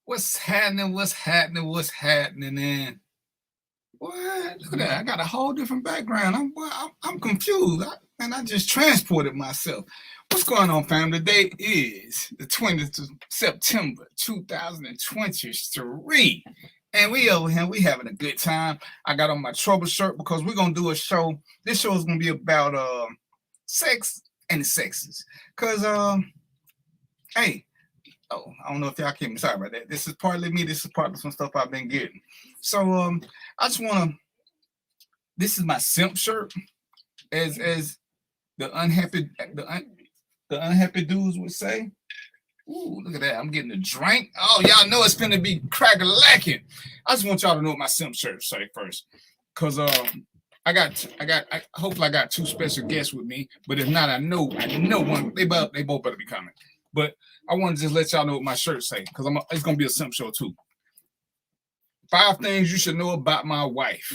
What's happening? What's happening? What's happening? And what? Look at that! I got a whole different background. I'm confused. I just transported myself. What's going on, fam? Today is the 20th of September, 2023. And we over here, we having a good time. I got on my trouble shirt because we're gonna do a show. This show is gonna be about sex and the sexes. Cause hey, oh, I don't know if y'all can. Sorry about that. This is partly me. This is partly some stuff I've been getting. So I just wanna. This is my simp shirt, as the unhappy dudes would say. Ooh, look at that! I'm getting a drink. Oh, y'all know it's gonna be cracker lacking. I just want y'all to know what my simp shirt say first, cause hopefully I got two special guests with me. But if not, I know one. They both better be coming. But I want to just let y'all know what my shirt say, because it's gonna be a simp show too. 5 things you should know about my wife.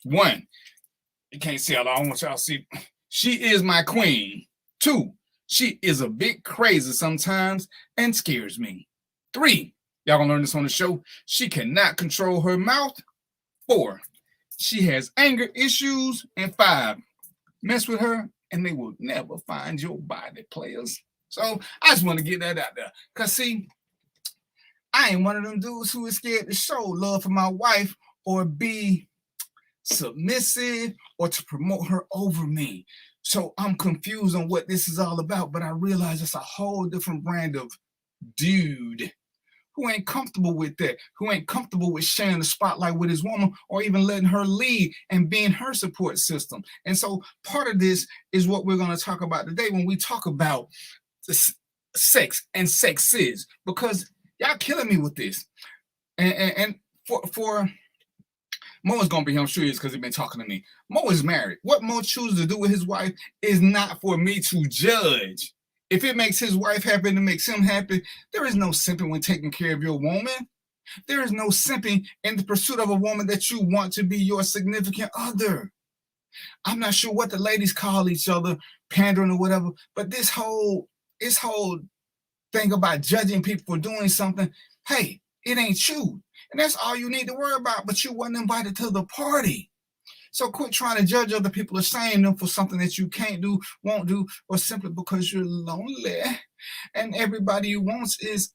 1, you can't see all. I want y'all to see. She is my queen. 2, she is a bit crazy sometimes and scares me. 3, y'all gonna learn this on the show. She cannot control her mouth. 4, she has anger issues. And 5, mess with her and they will never find your body, players. So I just want to get that out there. Because, see, I ain't one of them dudes who is scared to show love for my wife or be submissive or to promote her over me. So I'm confused on what this is all about, but I realize it's a whole different brand of dude who ain't comfortable with that, who ain't comfortable with sharing the spotlight with his woman or even letting her lead and being her support system. And so part of this is what we're going to talk about today when we talk about sex and sexes, because y'all killing me with this. And for Mo is gonna be here, I'm sure he is, because he's been talking to me. Mo is married. What Mo chooses to do with his wife is not for me to judge. If it makes his wife happy and it makes him happy, there is no simping when taking care of your woman. There is no simping in the pursuit of a woman that you want to be your significant other. I'm not sure what the ladies call each other, pandering or whatever, but this whole thing about judging people for doing something, hey, it ain't you. And that's all you need to worry about, but you wasn't invited to the party. So quit trying to judge other people or saying them for something that you can't do, won't do, or simply because you're lonely and everybody you want is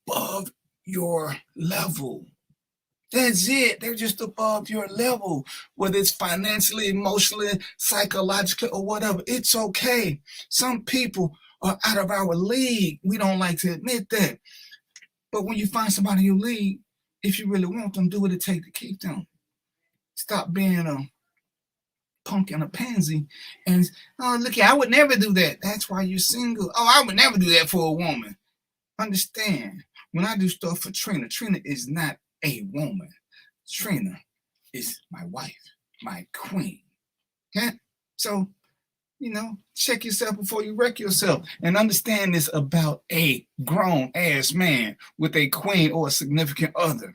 above your level. That's it. They're just above your level, whether it's financially, emotionally, psychologically, or whatever. It's okay. Some people are out of our league. We don't like to admit that. But when you find somebody in your league, if you really want them, do what it takes to keep them. Stop being a punk and a pansy and, oh, look, I would never do that. That's why you're single. Oh, I would never do that for a woman. Understand, when I do stuff for Trina is not a woman. Trina is my wife, my queen. Okay? So, check yourself before you wreck yourself, and understand this about a grown-ass man with a queen or a significant other.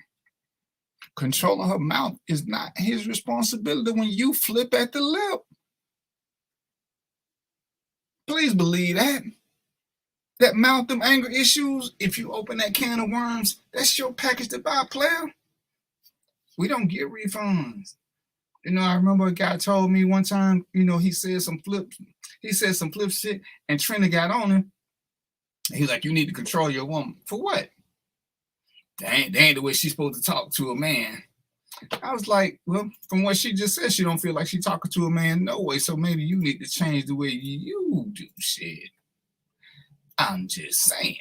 Controlling her mouth is not his responsibility when you flip at the lip. Please believe that. That mouth, them anger issues, if you open that can of worms, that's your package to buy, player. We don't get refunds. I remember a guy told me one time, he said some flip shit, and Trina got on him. He's like, you need to control your woman. For what? That ain't the way she's supposed to talk to a man. I was like, well, from what she just said, she don't feel like she's talking to a man no way, so maybe you need to change the way you do shit. I'm just saying.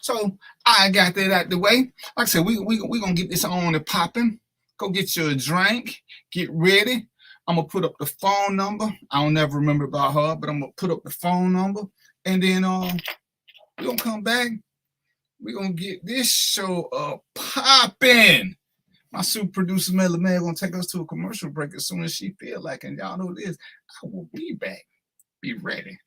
So I got that out the way. Like I said, we gonna get this on and popping. Go get you a drink. Get ready. I'm gonna put up the phone number. I don't never remember about her, but I'm gonna put up the phone number, and then we're gonna come back. We're gonna get this show popping. My super producer Melly Man gonna take us to a commercial break as soon as she feel like, and y'all know this. I will be back. Be ready.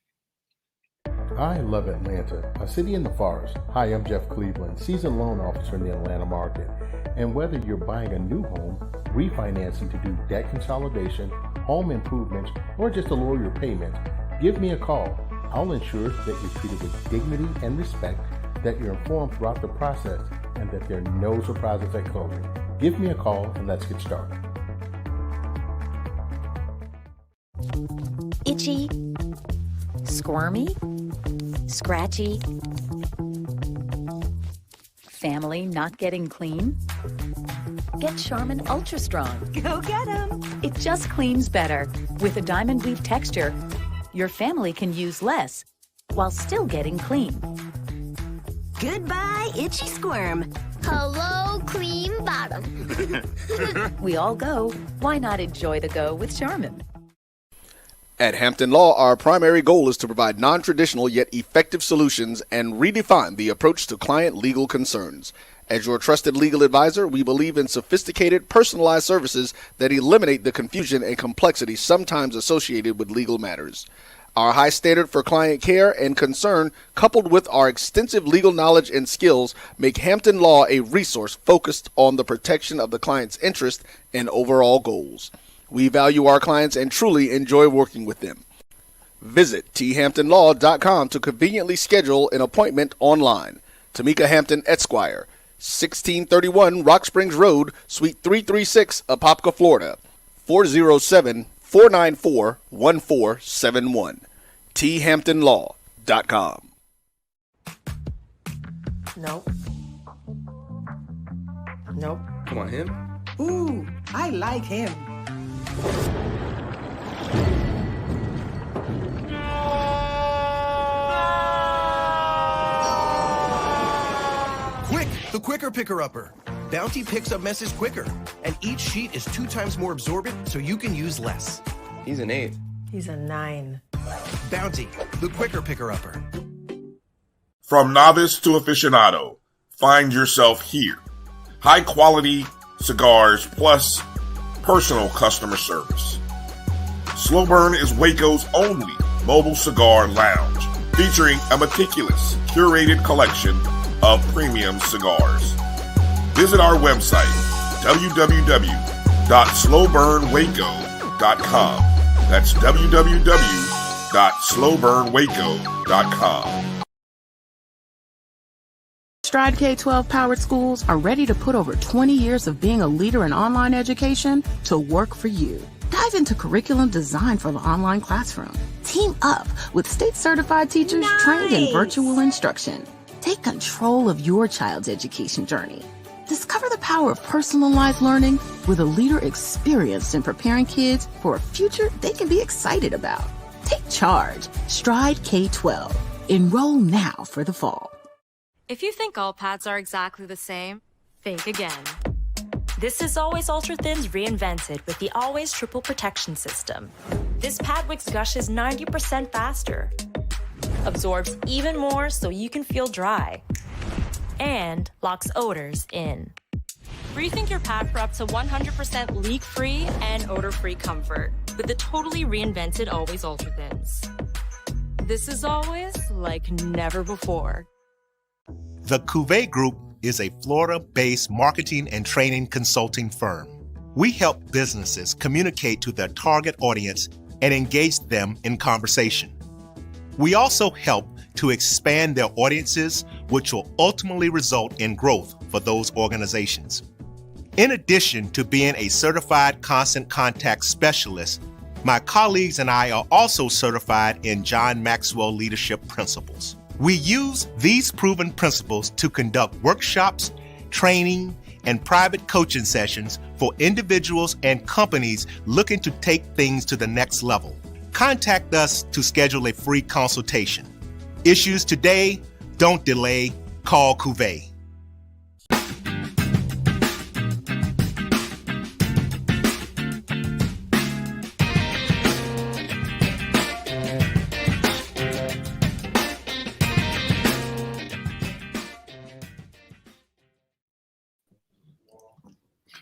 I love Atlanta, a city in the forest. Hi, I'm Jeff Cleveland, seasoned loan officer in the Atlanta market. And whether you're buying a new home, refinancing to do debt consolidation, home improvements, or just to lower your payments, give me a call. I'll ensure that you're treated with dignity and respect, that you're informed throughout the process, and that there are no surprises at closing. Give me a call and let's get started. Itchy, squirmy, scratchy, family not getting clean? Get Charmin Ultra Strong. Go get 'em! It just cleans better. With a diamond weave texture, your family can use less while still getting clean. Goodbye, itchy squirm. Hello, cream bottom. We all go. Why not enjoy the go with Charmin? At Hampton Law, our primary goal is to provide non-traditional yet effective solutions and redefine the approach to client legal concerns. As your trusted legal advisor, we believe in sophisticated, personalized services that eliminate the confusion and complexity sometimes associated with legal matters. Our high standard for client care and concern, coupled with our extensive legal knowledge and skills, make Hampton Law a resource focused on the protection of the client's interest and overall goals. We value our clients and truly enjoy working with them. Visit thamptonlaw.com to conveniently schedule an appointment online. Tamika Hampton Esquire, 1631 Rock Springs Road, Suite 336, Apopka, Florida, 407-494-1471. thamptonlaw.com. Nope. Nope. Come on, him? Ooh, I like him. Quick, the quicker picker-upper. Bounty picks up messes quicker, and each sheet is 2 times more absorbent, so you can use less. He's an 8. He's a 9. Bounty, the quicker picker-upper. From novice to aficionado, find yourself here. High quality cigars plus personal customer service. Slow Burn is Waco's only mobile cigar lounge, featuring a meticulous, curated collection of premium cigars. Visit our website, www.slowburnwaco.com. That's www.slowburnwaco.com. Stride K-12 powered schools are ready to put over 20 years of being a leader in online education to work for you. Dive into curriculum design for the online classroom. Team up with state-certified teachers trained in virtual instruction. Take control of your child's education journey. Discover the power of personalized learning with a leader experienced in preparing kids for a future they can be excited about. Take charge. Stride K-12. Enroll now for the fall. If you think all pads are exactly the same, think again. This is Always Ultra Thins reinvented with the Always Triple Protection System. This pad wicks gushes 90% faster, absorbs even more so you can feel dry, and locks odors in. Rethink your pad for up to 100% leak-free and odor-free comfort with the totally reinvented Always Ultra Thins. This is always like never before. The Cuvée Group is a Florida-based marketing and training consulting firm. We help businesses communicate to their target audience and engage them in conversation. We also help to expand their audiences, which will ultimately result in growth for those organizations. In addition to being a certified constant contact specialist, my colleagues and I are also certified in John Maxwell Leadership Principles. We use these proven principles to conduct workshops, training, and private coaching sessions for individuals and companies looking to take things to the next level. Contact us to schedule a free consultation. Issues today, don't delay, call Cuvée.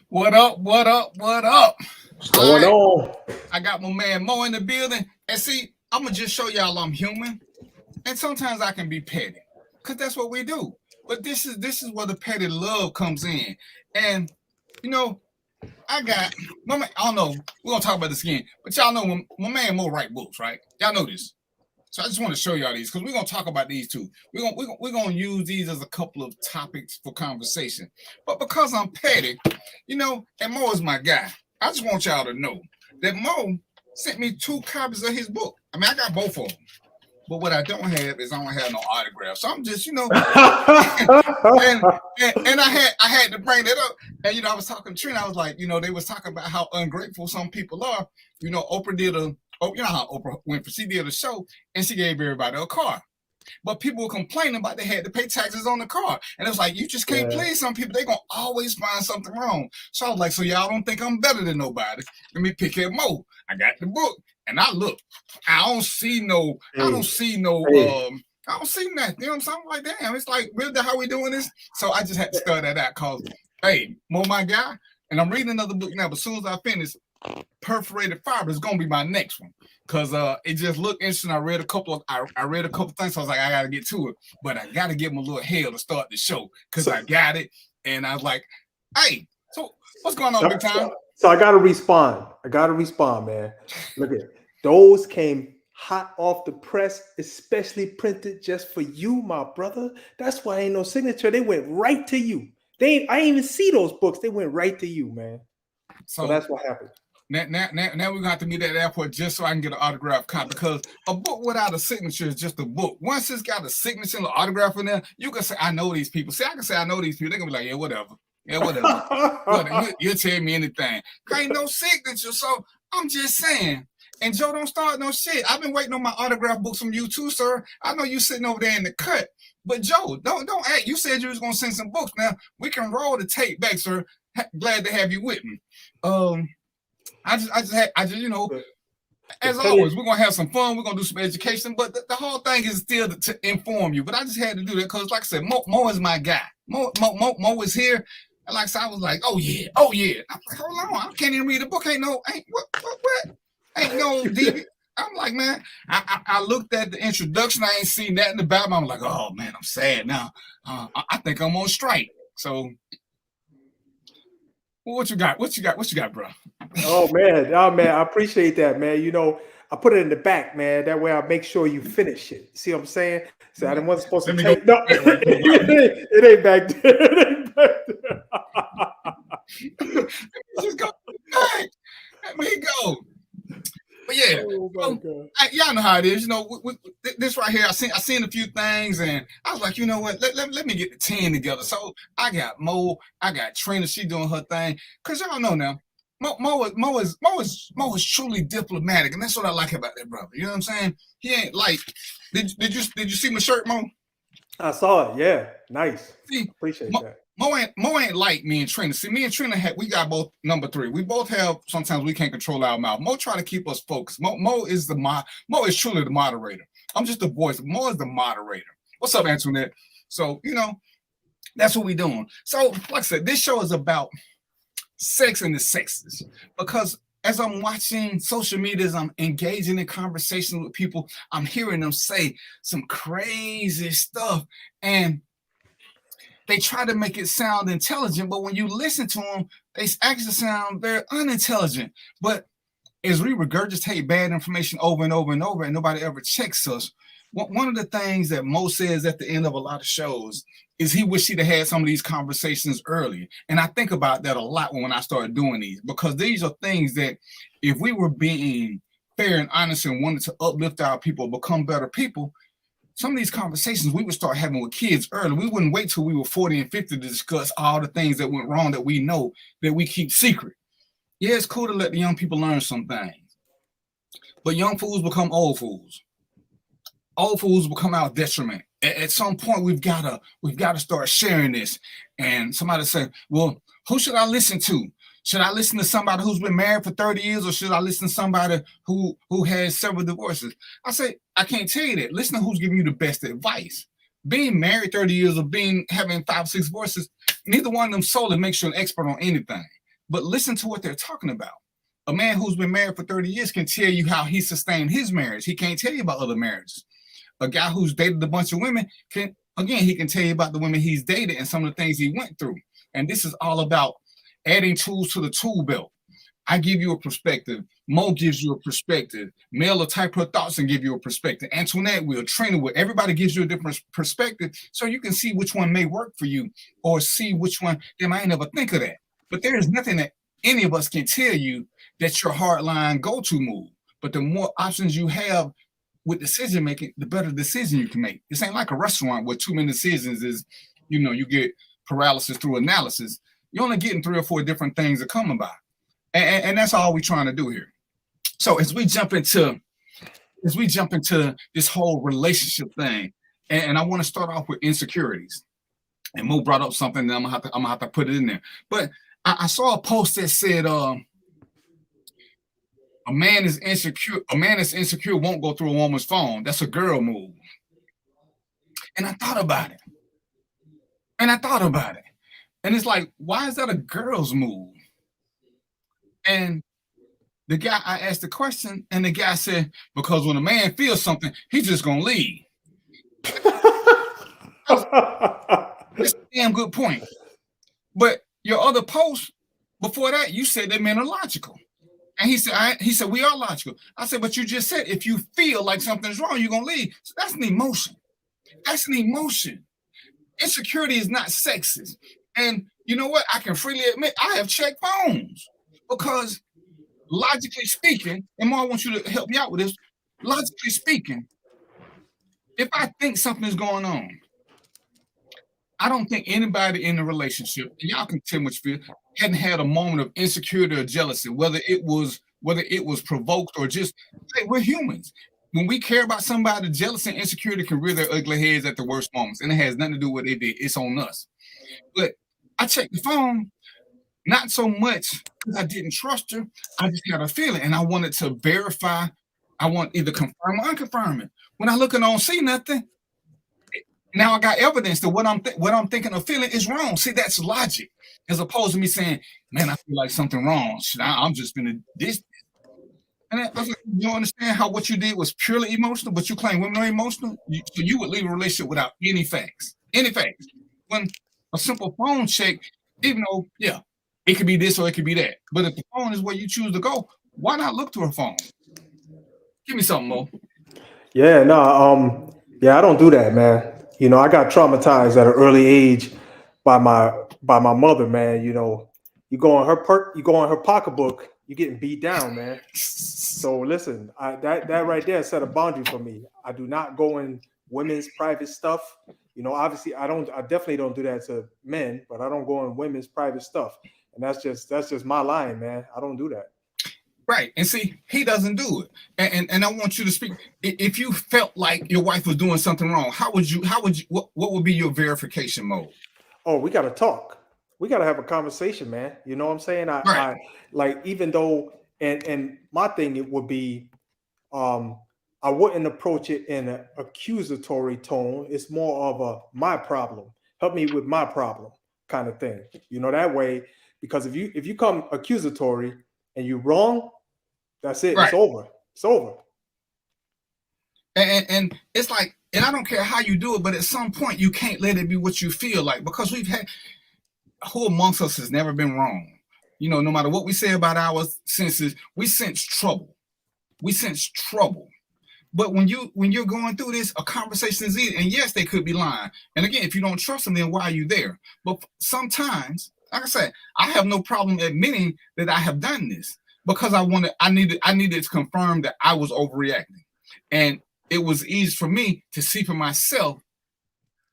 What up? What up? What up? What's going on? I got my man Mo in the building. And see, I'm going to just show y'all I'm human. And sometimes I can be petty because that's what we do. But this is where the petty love comes in. And, you know, I got my man, I don't know. We're going to talk about this again. But y'all know my man Mo write books, right? Y'all know this. So I just want to show y'all these because we're gonna talk about these too. We're gonna use these as a couple of topics for conversation. But because I'm petty, you know, and Mo is my guy, I just want y'all to know that Mo sent me 2 copies of his book. I mean, I got both of them. But what I don't have is I don't have no autograph. So I'm just, you know, and I had to bring that up. And you know, I was talking to Trina. I was like, you know, they was talking about how ungrateful some people are. You know, Oprah did you know how Oprah went for, she did a show and she gave everybody a car. But people were complaining about they had to pay taxes on the car. And it was like, you just can't please some people. They're going to always find something wrong. So I was like, so y'all don't think I'm better than nobody. Let me pick at Mo. I got the book. And I look. I don't see nothing. You know what I'm saying? I'm like, damn, it's like, really how we doing this? So I just had to start that out because, hey, Mo, my guy, and I'm reading another book now, but as soon as I finish, Perforated Fiber is gonna be my next one because it just looked interesting. I read a couple things, so I was like, I gotta get to it, but I gotta give him a little hell to start the show because I got it, and I was like, hey, so what's going on, big time? So I gotta respond, man. Look at those came hot off the press, especially printed just for you, my brother. That's why ain't no signature. They went right to you. I didn't even see those books. They went right to you, man. So that's what happened. Now we're gonna have to meet at the airport just so I can get an autograph copy because a book without a signature is just a book. Once it's got a signature and an autograph in there, you can say, I know these people. See, I can say I know these people. They're gonna be like, yeah, whatever. You tell me anything. Ain't no signature, so I'm just saying. And Joe, don't start no shit. I've been waiting on my autograph books from you too, sir. I know you sitting over there in the cut. But Joe, don't act. You said you was gonna send some books. Now we can roll the tape back, sir. Glad to have you with me. I just you know, as always, we're gonna have some fun. We're gonna do some education, but the whole thing is still to inform you. But I just had to do that because, like I said, Mo is my guy. Mo is here, and like I said, I was like, oh yeah. I'm like, hold on, I can't even read the book. Ain't no DVP. I'm like, man, I looked at the introduction. I ain't seen that in the Bible. I'm like, oh man, I'm sad now. I think I'm on strike. So. Well, what you got, bro? Oh man, I appreciate that, man. You know, I put it in the back, man. That way I make sure you finish it. See what I'm saying? So I wasn't supposed to take. No, it ain't back there. It ain't back there. Just go back. Let me go. But yeah, y'all know how it is. You know, this right here, I seen a few things, and I was like, you know what? Let me get the 10 together. So I got Mo, I got Trina. She doing her thing, cause y'all know now. Mo is truly diplomatic, and that's what I like about that brother. You know what I'm saying? He ain't like. Did you see my shirt, Mo? I saw it. Yeah, nice. See, appreciate that. Mo ain't like me and Trina. See, me and Trina we got both number 3. We both have sometimes we can't control our mouth. Mo try to keep us focused. Mo is truly the moderator. I'm just the voice. Mo is the moderator. What's up, Antoinette? So, you know, that's what we doing. So, like I said, this show is about sex and the sexes. Because as I'm watching social media, as I'm engaging in conversations with people, I'm hearing them say some crazy stuff. And they try to make it sound intelligent, but when you listen to them, they actually sound very unintelligent. But as we regurgitate bad information over and over and over, and nobody ever checks us, one of the things that Mo says at the end of a lot of shows is he wished he'd have had some of these conversations earlier. And I think about that a lot when I started doing these, because these are things that if we were being fair and honest and wanted to uplift our people, become better people, some of these conversations we would start having with kids early. We wouldn't wait till we were 40 and 50 to discuss all the things that went wrong that we know that we keep secret. Yeah, it's cool to let the young people learn some things, but young fools become old fools. Old fools become our detriment. At some point, we've got to start sharing this. And somebody said, well, who should I listen to? Should I listen to somebody who's been married for 30 years, or should I listen to somebody who has several divorces? I say, I can't tell you that. Listen to who's giving you the best advice. Being married 30 years or having 5 or 6 divorces, neither one of them solely makes you an expert on anything. But listen to what they're talking about. A man who's been married for 30 years can tell you how he sustained his marriage. He can't tell you about other marriages. A guy who's dated a bunch of women he can tell you about the women he's dated and some of the things he went through. And this is all about adding tools to the tool belt. I give you a perspective. Mo gives you a perspective. Mel will type her thoughts and give you a perspective. Antoinette will, train will. Everybody gives you a different perspective so you can see which one may work for you or see which one, damn, I ain't never think of that. But there is nothing that any of us can tell you that's your hardline go-to move. But the more options you have with decision making, the better decision you can make. This ain't like a restaurant where too many decisions is, you get paralysis through analysis. You're only getting 3 or 4 different things to come about. And that's all we're trying to do here. So as we jump into this whole relationship thing, and I want to start off with insecurities. And Mo brought up something that I'm gonna have to put it in there. But I saw a post that said a man is insecure won't go through a woman's phone. That's a girl move. And I thought about it. And it's like, why is that a girl's move? And the guy, I asked the question, and the guy said, because when a man feels something, he's just gonna leave. That's a damn good point. But your other post before that, you said that men are logical. And he said, we are logical. I said, but you just said if you feel like something's wrong, you're gonna leave. So that's an emotion. That's an emotion. Insecurity is not sexist. And you know what? I can freely admit I have checked phones. Because logically speaking, and Mo, I want you to help me out with this. Logically speaking, if I think something is going on, I don't think anybody in a relationship, and y'all can tell what you feel, hadn't had a moment of insecurity or jealousy, whether it was provoked or just, hey, we're humans. When we care about somebody, jealousy and insecurity can rear their ugly heads at the worst moments, and it has nothing to do with what they did. It's on us. But I checked the phone. Not so much because I didn't trust her. I just had a feeling, and I wanted to verify. I want either confirm or unconfirm it. When I look and I don't see nothing, now I got evidence that what I'm thinking or feeling is wrong. See, that's logic, as opposed to me saying, "Man, I feel like something wrong. I'm just gonna this." And I was like, you don't understand how what you did was purely emotional, but you claim women are emotional. So you would leave a relationship without any facts. When a simple phone check, even though, yeah. It could be this or it could be that. But if the phone is where you choose to go, why not look to her phone? Give me something, Mo. Yeah, no, I don't do that, man. I got traumatized at an early age by my mother, man. You go on her pocketbook, you're getting beat down, man. So listen, that right there set a boundary for me. I do not go in women's private stuff. Obviously I definitely don't do that to men, but I don't go in women's private stuff. And that's just my line, man. I don't do that. Right. And see, he doesn't do it. And I want you to speak. If you felt like your wife was doing something wrong, what would be your verification mode? Oh, we got to talk. We got to have a conversation, man. You know what I'm saying? Right. Even though, and my thing, it would be, I wouldn't approach it in an accusatory tone. It's more of a, my problem. Help me with my problem kind of thing. That way. Because if you come accusatory and you're wrong, that's it. Right. It's over. It's over. And it's like, and I don't care how you do it, but at some point you can't let it be what you feel like, because who amongst us has never been wrong? No matter what we say about our senses, we sense trouble. But when you're going through this, a conversation is easy. And yes, they could be lying. And again, if you don't trust them, then why are you there? But sometimes, like I said, I have no problem admitting that I have done this because I needed to confirm that I was overreacting. And it was easy for me to see for myself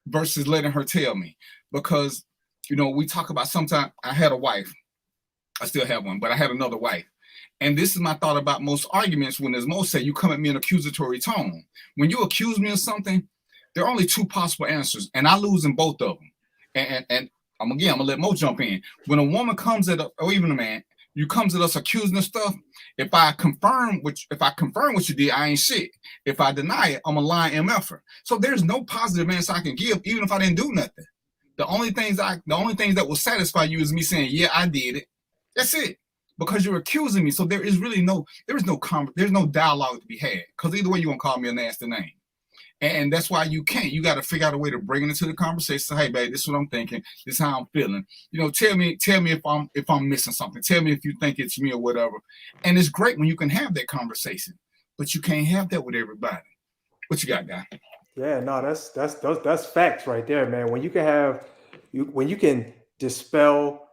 versus letting her tell me. Because, we talk about sometimes I had a wife. I still have one, but I had another wife. And this is my thought about most arguments when, as most say, you come at me in an accusatory tone. When you accuse me of something, there are only 2 possible answers, and I lose in both of them. And I'm gonna let Mo jump in. When a woman comes at or even a man, you comes at us accusing of stuff. If I confirm what you did, I ain't shit. If I deny it, I'm a lying MFer. So there's no positive answer I can give, even if I didn't do nothing. The only things that will satisfy you is me saying, yeah, I did it. That's it. Because you're accusing me. So there's no dialogue to be had. Because either way, you're gonna call me a nasty name. And that's why you can't. You got to figure out a way to bring it into the conversation. Say, hey, babe, this is what I'm thinking. This is how I'm feeling. You know, tell me if I'm missing something. Tell me if you think it's me or whatever. And it's great when you can have that conversation, but you can't have that with everybody. What you got, guy? Yeah, no, that's facts right there, man. When you can dispel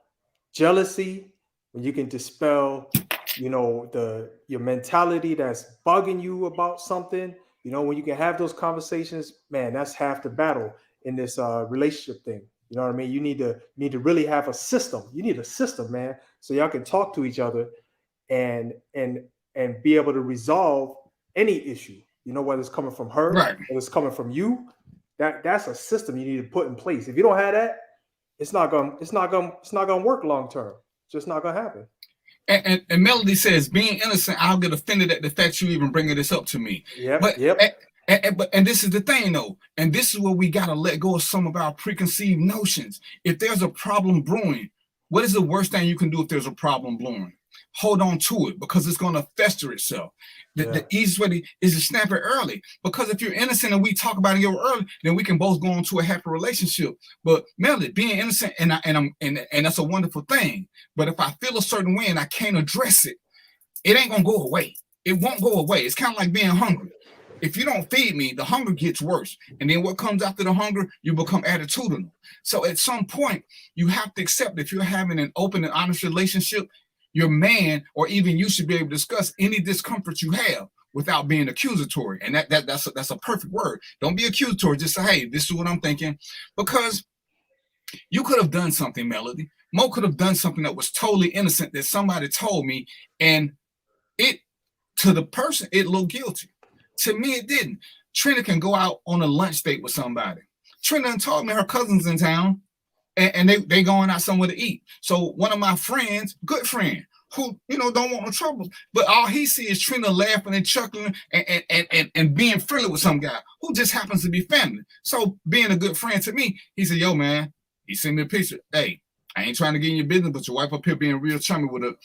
jealousy, when you can dispel, your mentality that's bugging you about something, when you can have those conversations, man, that's half the battle in this relationship thing. You know what I mean? You need to really have a system. You need a system, man, so y'all can talk to each other and be able to resolve any issue. Whether it's coming from her, right, whether it's coming from you. That's a system you need to put in place. If you don't have that, it's not gonna work long term. It's just not gonna happen. And Melody says, being innocent, I'll get offended at the fact you even bringing this up to me. Yep. And this is the thing, though, and this is where we got to let go of some of our preconceived notions. If there's a problem brewing, what is the worst thing you can do if there's a problem brewing? Hold on to it, because it's going to fester itself. The easiest way is to snap it early, because if you're innocent and we talk about it early, then we can both go into a happy relationship. But Melody, being innocent and that's a wonderful thing. But if I feel a certain way and I can't address it, it ain't gonna go away. It won't go away. It's kind of like being hungry. If you don't feed me, the hunger gets worse. And then what comes after the hunger, you become attitudinal. So at some point, you have to accept if you're having an open and honest relationship, your man or even you should be able to discuss any discomfort you have without being accusatory. And that's a perfect word. Don't be accusatory. Just say, hey, this is what I'm thinking. Because you could have done something, Melody. Mo could have done something that was totally innocent that somebody told me, and it, to the person, it looked guilty. To me, it didn't. Trina can go out on a lunch date with somebody. Trina told me her cousin's in town, and they going out somewhere to eat. So one of my friends, good friend, who don't want no trouble, but all he sees is Trina laughing and chuckling and being friendly with some guy who just happens to be family. So being a good friend to me, he said, "Yo, man," he sent me a picture. "Hey, I ain't trying to get in your business, but your wife up here being real chummy with her."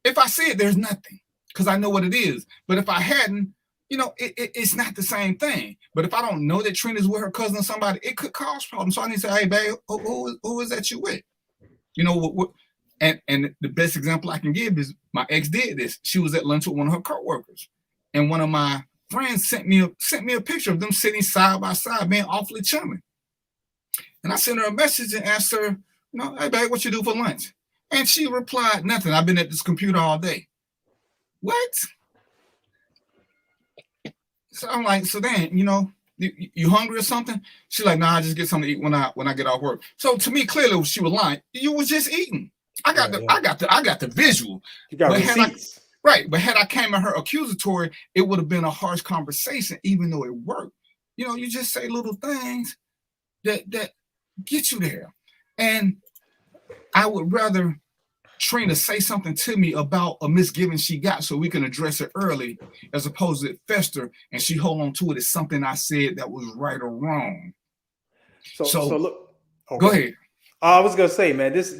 If I see it, there's nothing, because I know what it is. But if I hadn't, it's not the same thing. But if I don't know that Trina's with her cousin or somebody, it could cause problems. So I need to say, hey, babe, who is that you with? And the best example I can give is my ex did this. She was at lunch with one of her coworkers, and one of my friends sent me a picture of them sitting side by side, being awfully chummy. And I sent her a message and asked her, hey, babe, what you do for lunch? And she replied, nothing. I've been at this computer all day. What? So I'm like, so then, you hungry or something? She's like, nah, I just get something to eat when I get off work. So to me, clearly she was lying. You was just eating. I got the visual. You got receipts. But had I came at her accusatory, it would have been a harsh conversation, even though it worked. You just say little things that get you there. And I would rather Trina say something to me about a misgiving she got so we can address it early, as opposed to it fester and she hold on to it as something I said that was right or wrong. So look, okay. Go ahead. I was gonna say, man, this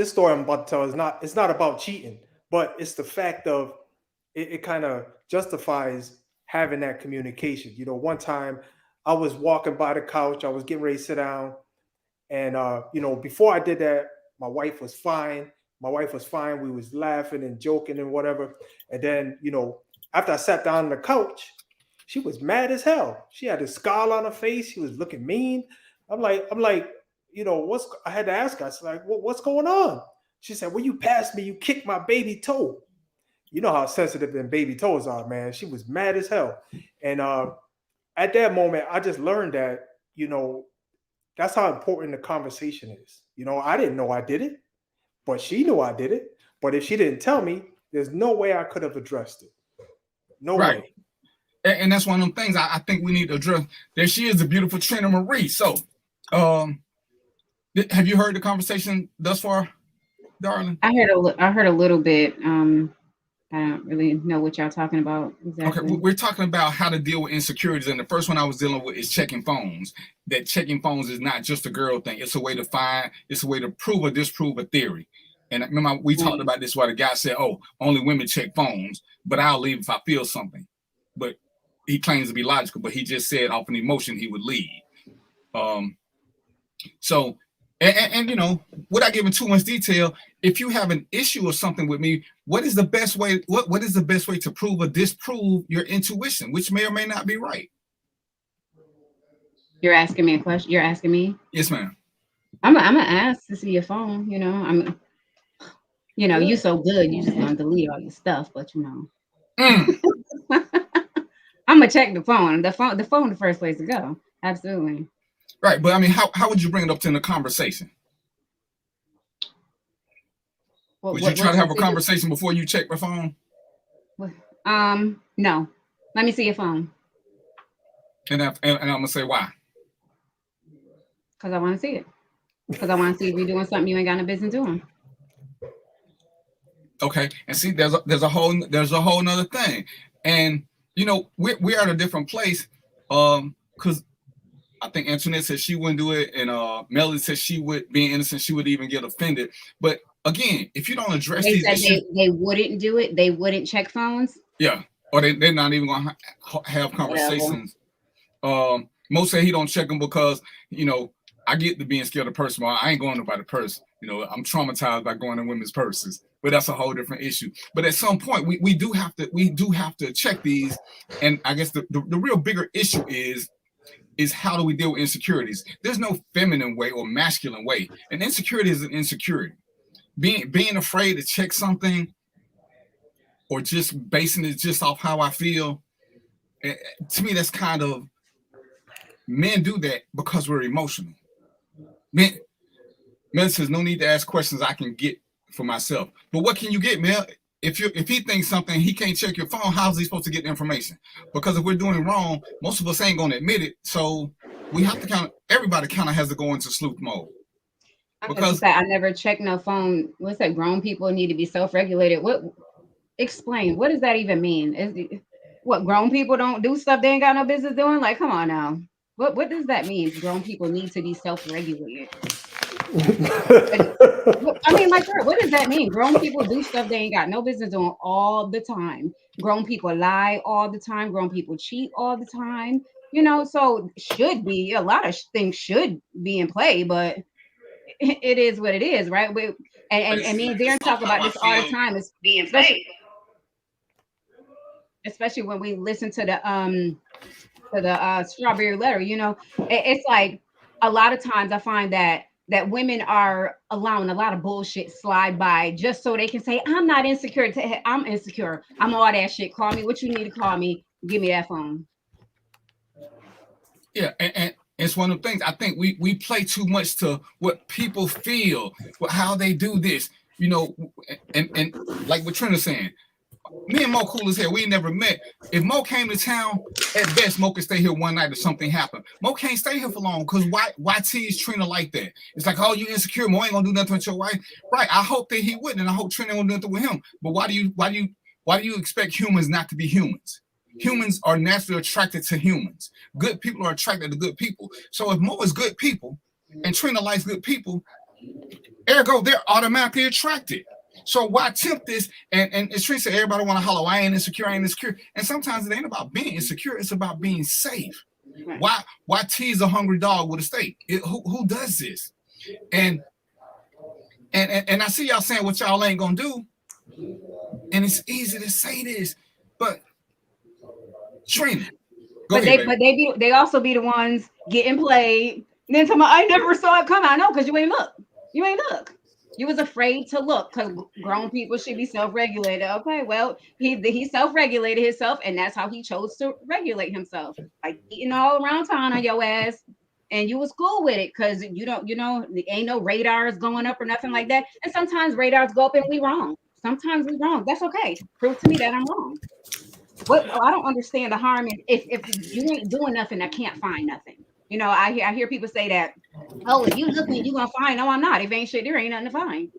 story I'm about to tell it's not about cheating, but it's the fact of it kind of justifies having that communication. One time I was walking by the couch, I was getting ready to sit down, and before I did that, my wife was fine. We was laughing and joking and whatever. And then, after I sat down on the couch, she was mad as hell. She had a scowl on her face. She was looking mean. I'm like, I had to ask her. I was like, what's going on? She said, when you passed me, you kicked my baby toe. You know how sensitive them baby toes are, man. She was mad as hell. And at that moment, I just learned that, that's how important the conversation is. I didn't know I did it, but she knew I did it. But if she didn't tell me, there's no way I could have addressed it. No way. And that's one of them things I think we need to address. There she is, the beautiful Trina Marie. So, have you heard the conversation thus far, darling? I heard a little bit. I don't really know what y'all talking about exactly. Okay, we're talking about how to deal with insecurities, and the first one I was dealing with is checking phones. That checking phones is not just a girl thing. It's a way to prove or disprove a theory. And remember, we talked about this while the guy said, "Oh, only women check phones, but I'll leave if I feel something." But he claims to be logical, but he just said off an emotion he would leave. So, and you know, without giving too much detail, if you have an issue or something with me, what is the best way? What is the best way to prove or disprove your intuition, which may or may not be right? You're asking me a question. You're asking me. Yes, ma'am. I'm gonna ask to see your phone. You know, you so good. You just gonna delete all your stuff, but you know, I'm gonna check the phone. The phone, the first place to go. Absolutely. Right, but I mean, how would you bring it up in the conversation? Would you try to have a conversation before you check the phone? No. Let me see your phone. And I'm gonna say why? Because I want to see it. Because I want to see if you're doing something you ain't got no business doing. Okay, and see, there's a whole nother thing, and you know, we're at a different place, because I think Antoinette said she wouldn't do it, and Melody said she would, being innocent, she would even get offended. But again, if you don't address these issues, they wouldn't do it. They wouldn't check phones. Yeah, or they're not even gonna have conversations. Mo say he don't check them because, you know, I get to being scared of purse. I ain't going to buy the purse. You know, I'm traumatized by going in women's purses, but that's a whole different issue. But at some point, we do have to check these, and I guess the real bigger issue is how do we deal with insecurities? There's no feminine way or masculine way. And insecurity is an insecurity. Being afraid to check something or just basing it just off how I feel, to me, that's kind of, men do that because we're emotional. Men says no need to ask questions I can get for myself. But what can you get, Mel? If he thinks something, he can't check your phone, how's he supposed to get the information? Because if we're doing it wrong, most of us ain't going to admit it. So we have to everybody kind of has to go into sleuth mode. Because I never check no phone. What's that? Grown people need to be self-regulated. Explain. What does that even mean? What, grown people don't do stuff they ain't got no business doing? Like, come on now. What does that mean? Grown people need to be self-regulated. I mean, like, what does that mean? Grown people do stuff they ain't got no business doing all the time. Grown people lie all the time. Grown people cheat all the time. You know, so should be a lot of things should be in play, but it is what it is, right? And me and Darren talk about this all the time. It's being played, especially when we listen to the Strawberry Letter. You know, it's like a lot of times I find that women are allowing a lot of bullshit slide by just so they can say, I'm not insecure. I'm insecure. I'm all that shit. Call me what you need to call me. Give me that phone. Yeah, and it's one of the things. I think we play too much to what people feel, how they do this, you know, and like what Trina's saying, me and Mo cool as hell. We ain't never met. If Mo came to town, at best, Mo could stay here one night if something happened. Mo can't stay here for long because why tease Trina like that? It's like, oh, you insecure. Mo ain't gonna do nothing with your wife, right? I hope that he wouldn't, and I hope Trina won't do nothing with him. But why do you expect humans not to be humans? Humans are naturally attracted to humans. Good people are attracted to good people. So if Mo is good people and Trina likes good people, ergo they're automatically attracted. So why tempt this? And as Trina said, everybody want to holler, I ain't insecure, And sometimes it ain't about being insecure, it's about being safe. Why tease a hungry dog with a steak? Who does this? And I see y'all saying what y'all ain't gonna do. And it's easy to say this, but Trina, they also be the ones getting played. And then somebody, I never saw it come. I know, because you ain't look. You was afraid to look because grown people should be self-regulated. Okay, well, he self-regulated himself, and that's how he chose to regulate himself, like eating all around town on your ass, and you was cool with it because you know, ain't no radars going up or nothing like that. And sometimes radars go up and we wrong. Sometimes we wrong. That's okay. Prove to me that I'm wrong. I don't understand the harm if you ain't doing nothing, I can't find nothing. You know, I hear people say that, oh, if you looking, you gonna find. No, I'm not. If ain't shit there, ain't nothing to find.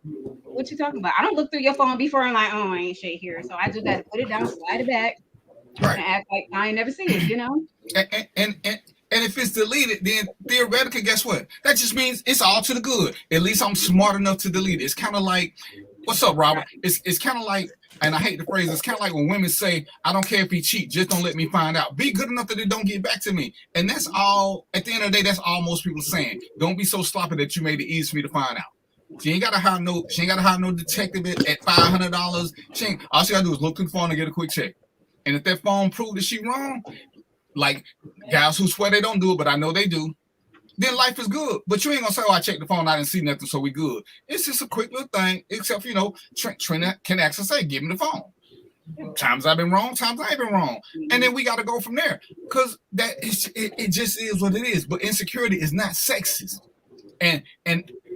What you talking about? I don't look through your phone before and like, oh, ain't shit here. So I just gotta put it down, slide it back, and act like I ain't never seen it, you know? And if it's deleted, then theoretically, guess what? That just means it's all to the good. At least I'm smart enough to delete it. It's kind of like, what's up, Robert? It's kind of like, and I hate the phrase, it's kind of like when women say, I don't care if he cheat, just don't let me find out. Be good enough that it don't get back to me. And that's all, at the end of the day, that's all most people are saying. Don't be so sloppy that you made it easy for me to find out. She ain't gotta hire no detective at $500. All she gotta do is look through the phone and get a quick check. And if that phone proved that she wrong, like guys who swear they don't do it, but I know they do, then life is good. But you ain't gonna say, oh, I checked the phone, I didn't see nothing, so we good. It's just a quick little thing, except, Trina can actually say, give me the phone. Times I've been wrong, times I ain't been wrong. And then we got to go from there, because it just is what it is. But insecurity is not sexist. And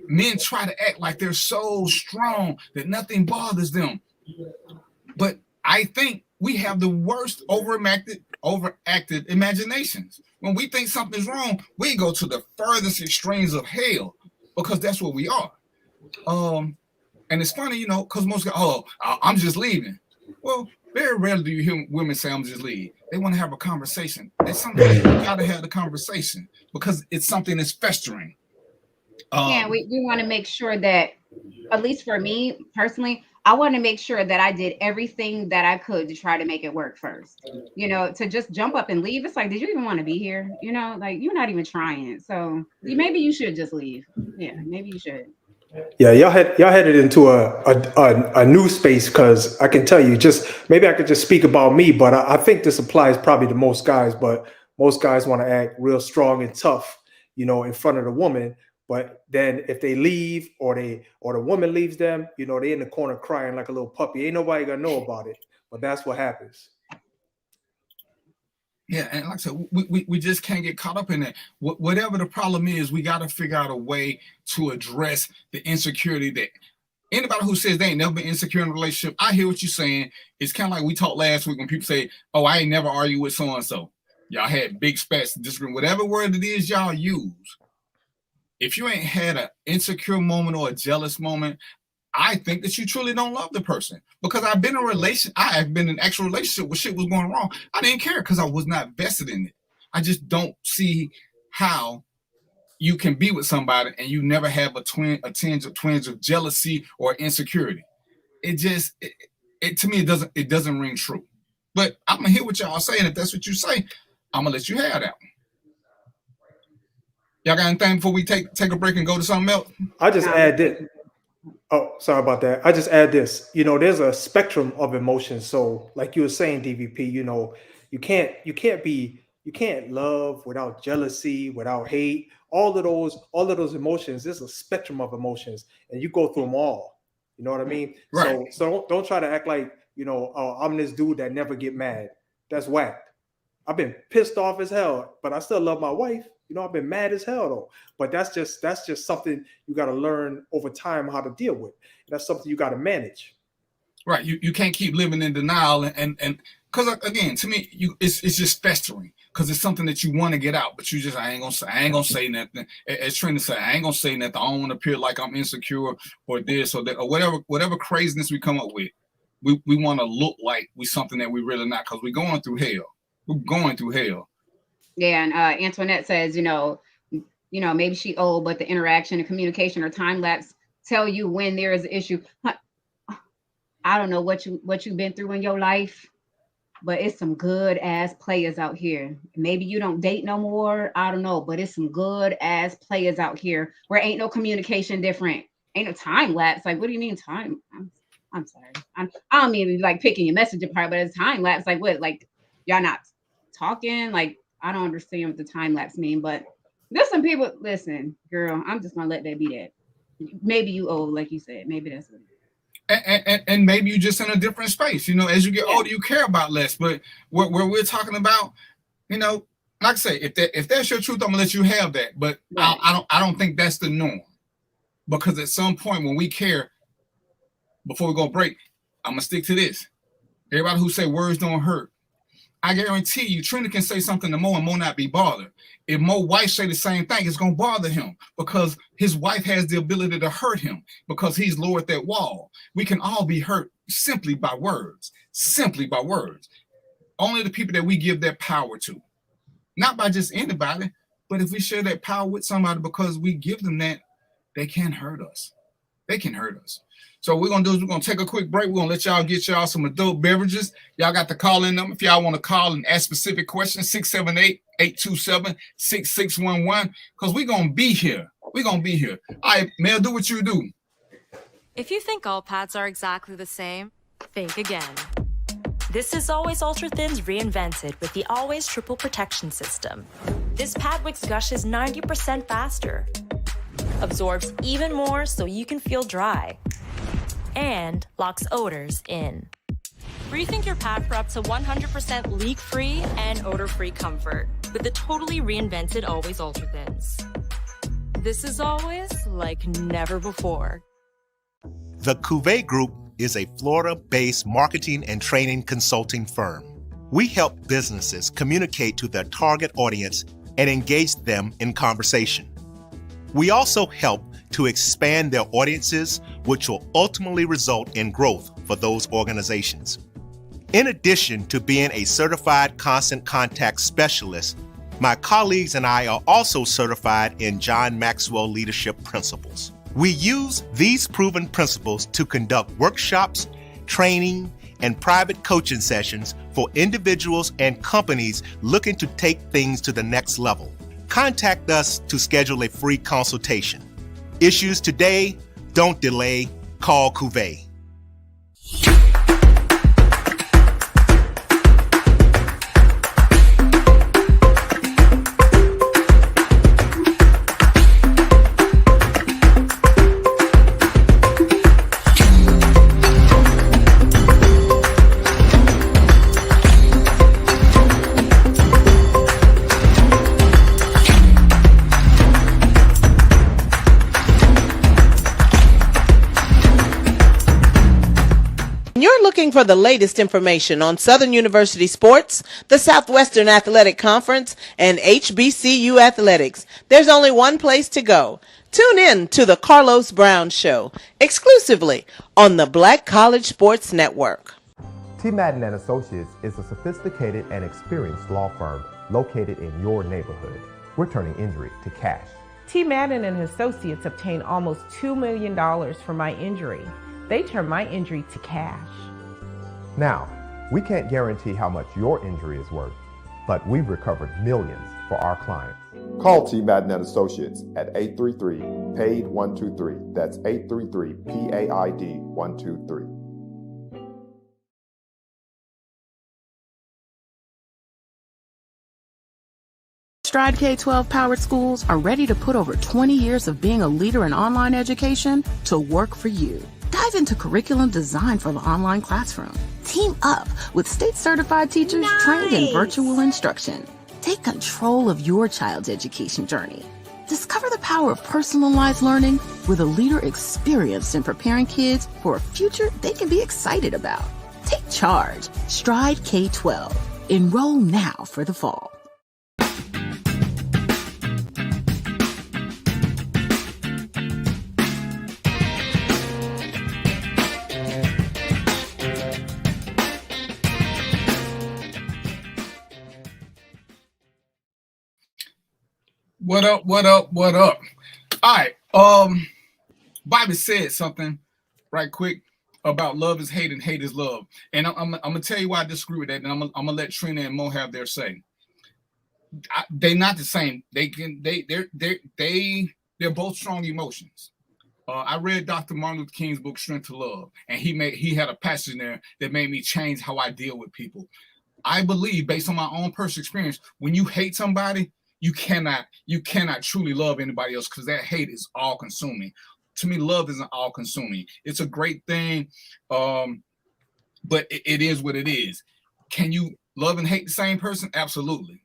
men try to act like they're so strong that nothing bothers them. But I think we have the worst overacted imaginations. When we think something's wrong, we go to the furthest extremes of hell, because that's what we are. And it's funny, because most guys, I'm just leaving. Well, very rarely do you hear women say, I'm just leaving. They want to have a conversation. It's something you got to have the conversation, because it's something that's festering. We want to make sure that, at least for me personally, I want to make sure that I did everything that I could to try to make it work first. To just jump up and leave. It's like, did you even want to be here? Like, you're not even trying. So maybe you should just leave. Yeah, maybe you should. Yeah, y'all headed into a new space, because I can tell you, maybe I could just speak about me, but I think this applies probably to most guys. But most guys want to act real strong and tough, in front of the woman. But then if they leave, or the woman leaves them, they in the corner crying like a little puppy. Ain't nobody gonna know about it. But that's what happens. Yeah, and like I said, we just can't get caught up in that. Whatever the problem is, we got to figure out a way to address the insecurity that anybody who says they ain't never been insecure in a relationship, I hear what you're saying. It's kind of like we talked last week when people say, oh, I ain't never argued with so-and-so. Y'all had big spats of disagreement. Whatever word it is y'all use, if you ain't had an insecure moment or a jealous moment, I think that you truly don't love the person. Because I've been in an actual relationship where shit was going wrong. I didn't care because I was not vested in it. I just don't see how you can be with somebody and you never have a tinge of jealousy or insecurity. To me, it doesn't ring true. But I'm gonna hear what y'all saying. If that's what you say, I'm gonna let you have that one. Y'all got anything before we take a break and go to something else? I just add this. Oh, sorry about that. I just add this. There's a spectrum of emotions. So, like you were saying, DVP, you can't love without jealousy, without hate. All of those emotions. There's a spectrum of emotions, and you go through them all. You know what I mean? Right. So don't try to act like I'm this dude that never get mad. That's whack. I've been pissed off as hell, but I still love my wife. I've been mad as hell though. But that's just something you got to learn over time how to deal with. That's something you got to manage. Right. You can't keep living in denial and because again, to me, it's just festering, because it's something that you want to get out, but you just I ain't gonna say nothing. As Trina said, I ain't gonna say nothing. I don't want to appear like I'm insecure or this or that or whatever craziness we come up with. We want to look like we something that we really not, because we're going through hell. We're going through hell. Yeah, and Antoinette says, maybe she old, but the interaction and communication or time lapse tell you when there is an issue. I don't know what you've been through in your life, but it's some good ass players out here. Maybe you don't date no more. I don't know, but it's some good ass players out here where ain't no communication different. Ain't no time lapse. Like, what do you mean time? I'm sorry. I don't mean like picking your message apart, but it's time lapse. Like what? Like y'all not talking? Like, I don't understand what the time lapse mean, but there's some people. Listen, girl, I'm just gonna let that be that. Maybe you old, like you said. Maybe that's what it is. And maybe you just in a different space. As you get older, you care about less. But where we're talking about, like I say, if that's your truth, I'm gonna let you have that. But right. I don't think that's the norm, because at some point when we care, before we go break, I'm gonna stick to this. Everybody who say words don't hurt, I guarantee you, Trina can say something to Mo and Mo not be bothered. If Mo's wife say the same thing, it's going to bother him, because his wife has the ability to hurt him because he's lowered that wall. We can all be hurt simply by words. Only the people that we give that power to. not by just anybody, but if we share that power with somebody because we give them that, they can't hurt us. They can hurt us. So what we're gonna do is we're gonna take a quick break. We're gonna let y'all get y'all some adult beverages. Y'all got the call-in number if y'all want to call and ask specific questions, 678-827-6611. Because we're gonna be here. We're gonna be here. All right, Mel, do what you do. If you think all pads are exactly the same, think again. This is Always Ultra Thins reinvented with the Always Triple Protection System. This pad wicks gushes 90% faster, absorbs even more so you can feel dry, and locks odors in. Rethink your pad for up to 100% leak-free and odor-free comfort with the totally reinvented Always Ultra Thins. This is always like never before. The Cuvée Group is a Florida-based marketing and training consulting firm. We help businesses communicate to their target audience and engage them in conversation. We also help to expand their audiences, which will ultimately result in growth for those organizations. In addition to being a certified constant contact specialist, my colleagues and I are also certified in John Maxwell Leadership Principles. We use these proven principles to conduct workshops, training, and private coaching sessions for individuals and companies looking to take things to the next level. Contact us to schedule a free consultation. Issues today, don't delay, call Cuvée. Looking for the latest information on Southern University sports, the Southwestern Athletic Conference, and HBCU athletics, there's only one place to go. Tune in to the Carlos Brown Show, exclusively on the Black College Sports Network. T. Madden and Associates is a sophisticated and experienced law firm located in your neighborhood. We're turning injury to cash. T. Madden and Associates obtained almost $2 million for my injury. They turned my injury to cash. Now, we can't guarantee how much your injury is worth, but we've recovered millions for our clients. Call T. Madden and Associates at 833-PAID-123. That's 833-PAID-123. Stride K-12 powered schools are ready to put over 20 years of being a leader in online education to work for you. Dive into curriculum design for the online classroom. Team up with state-certified teachers trained in virtual instruction. Take control of your child's education journey. Discover the power of personalized learning with a leader experienced in preparing kids for a future they can be excited about. Take charge. Stride K-12. Enroll now for the fall. What up? What up? What up? All right. Bobby said something right quick about love is hate and hate is love. And I'm gonna tell you why I disagree with that. And I'm gonna let Trina and Mo have their say. They're not the same. They're both strong emotions. I read Dr. Martin Luther King's book Strength to Love, and he had a passage in there that made me change how I deal with people. I believe, based on my own personal experience, when you hate somebody, you cannot truly love anybody else because that hate is all consuming. To me, love isn't all consuming. It's a great thing, but it is what it is. Can you love and hate the same person? Absolutely,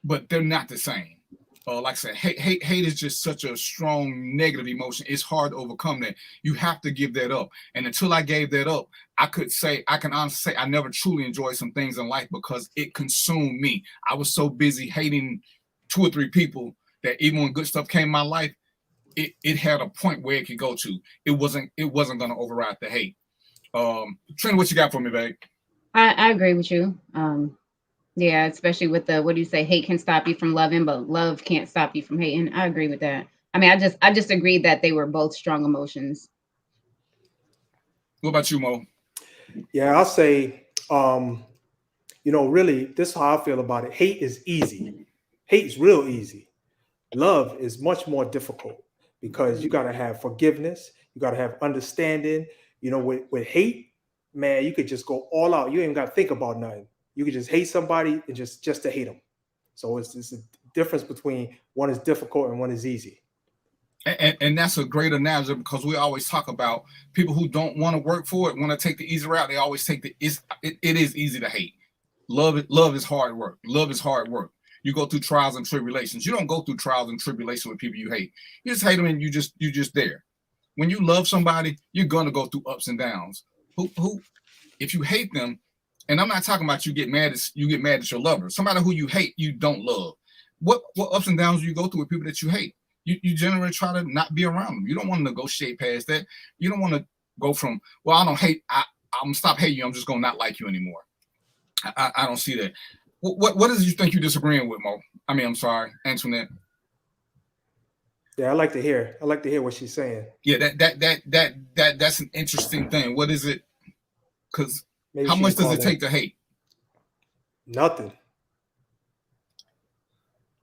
but they're not the same. Like I said, hate is just such a strong negative emotion. It's hard to overcome that. You have to give that up. And until I gave that up, I can honestly say I never truly enjoyed some things in life because it consumed me. I was so busy hating 2 or 3 people that even when good stuff came in my life, it had a point where it could go to. It wasn't going to override the hate. Trina, what you got for me, babe? I agree with you. Yeah, especially with the what do you say? Hate can stop you from loving, but love can't stop you from hating. I agree with that. I mean, I just agreed that they were both strong emotions. What about you, Mo? Yeah, I'll say, really, this is how I feel about it. Hate is easy. Hate is real easy. Love is much more difficult because you got to have forgiveness. You got to have understanding. With hate, man, you could just go all out. You ain't got to think about nothing. You could just hate somebody and just to hate them. So it's a difference between one is difficult and one is easy. And that's a great analogy because we always talk about people who don't want to work for it, want to take the easy route. They always take it is easy to hate. Love is hard work. Love is hard work. You go through trials and tribulations. You don't go through trials and tribulations with people you hate. You just hate them and you just there. When you love somebody, you're gonna go through ups and downs. Who if you hate them, and I'm not talking about you get mad at your lover. Somebody who you hate, you don't love. What ups and downs do you go through with people that you hate? You generally try to not be around them. You don't want to negotiate past that. You don't want to go from, well, I don't hate, I'm gonna stop hating you. I'm just gonna not like you anymore. I don't see that. What is it you think you're disagreeing with, Mo? I mean, I'm sorry, Antoinette. Yeah, I like to hear what she's saying. Yeah, that's an interesting thing. What is it? Because how much does it take to hate? Nothing.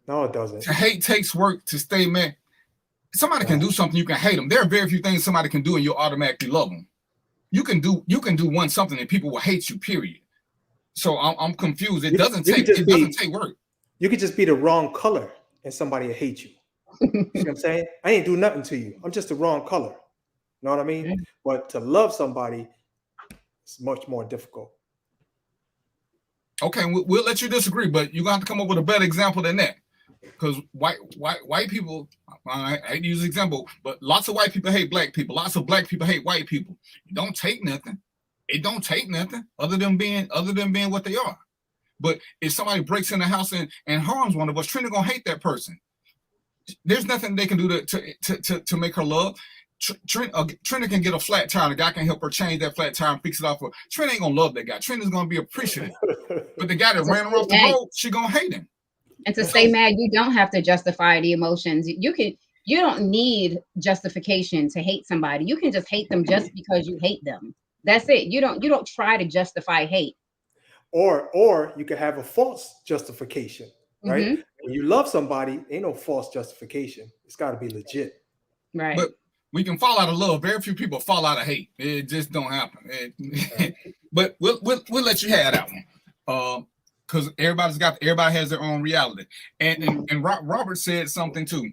No, it doesn't. To hate takes work. To stay mad. Somebody can do something, you can hate them. There are very few things somebody can do and you'll automatically love them. You can do one something and people will hate you, period. So I'm confused. It doesn't take work. You could just be the wrong color and somebody will hate you. You see what I'm saying? I ain't do nothing to you. I'm just the wrong color. You know what I mean? Mm-hmm. But to love somebody, it's much more difficult. Okay, we'll let you disagree, but you're gonna have to come up with a better example than that. Because white people, I hate to use an example, but lots of white people hate black people. Lots of black people hate white people. It don't take nothing. It don't take nothing other than being what they are. But if somebody breaks in the house and harms one of us, Trina gonna hate that person. There's nothing they can do to make her love. Trina can get a flat tire. The guy can help her change that flat tire and fix it off. Trina ain't gonna love that guy. Trina's gonna be appreciative. But the guy that ran her off the road, she gonna hate him. And to stay mad, you don't have to justify the emotions. You don't need justification to hate somebody. You can just hate them just because you hate them. That's it. You don't try to justify hate. Or you can have a false justification, right? Mm-hmm. When you love somebody, ain't no false justification. It's got to be legit. Right. But we can fall out of love. Very few people fall out of hate. It just don't happen. But we'll let you have that one. Because everybody has their own reality. And Robert said something too.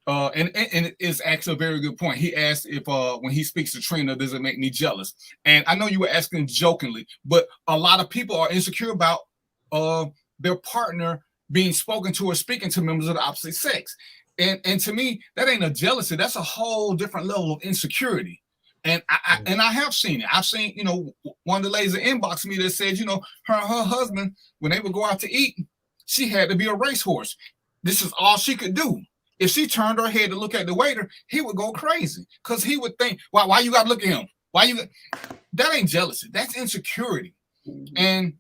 And it's actually a very good point. He asked if when he speaks to Trina, does it make me jealous? And I know you were asking jokingly, but a lot of people are insecure about their partner being spoken to or speaking to members of the opposite sex. And to me, that ain't a jealousy. That's a whole different level of insecurity. And I have seen it. I've seen, one of the ladies that inboxed me that said, her husband, when they would go out to eat, she had to be a racehorse. This is all she could do. If she turned her head to look at the waiter, he would go crazy because he would think, why you got to look at him? That ain't jealousy. That's insecurity. And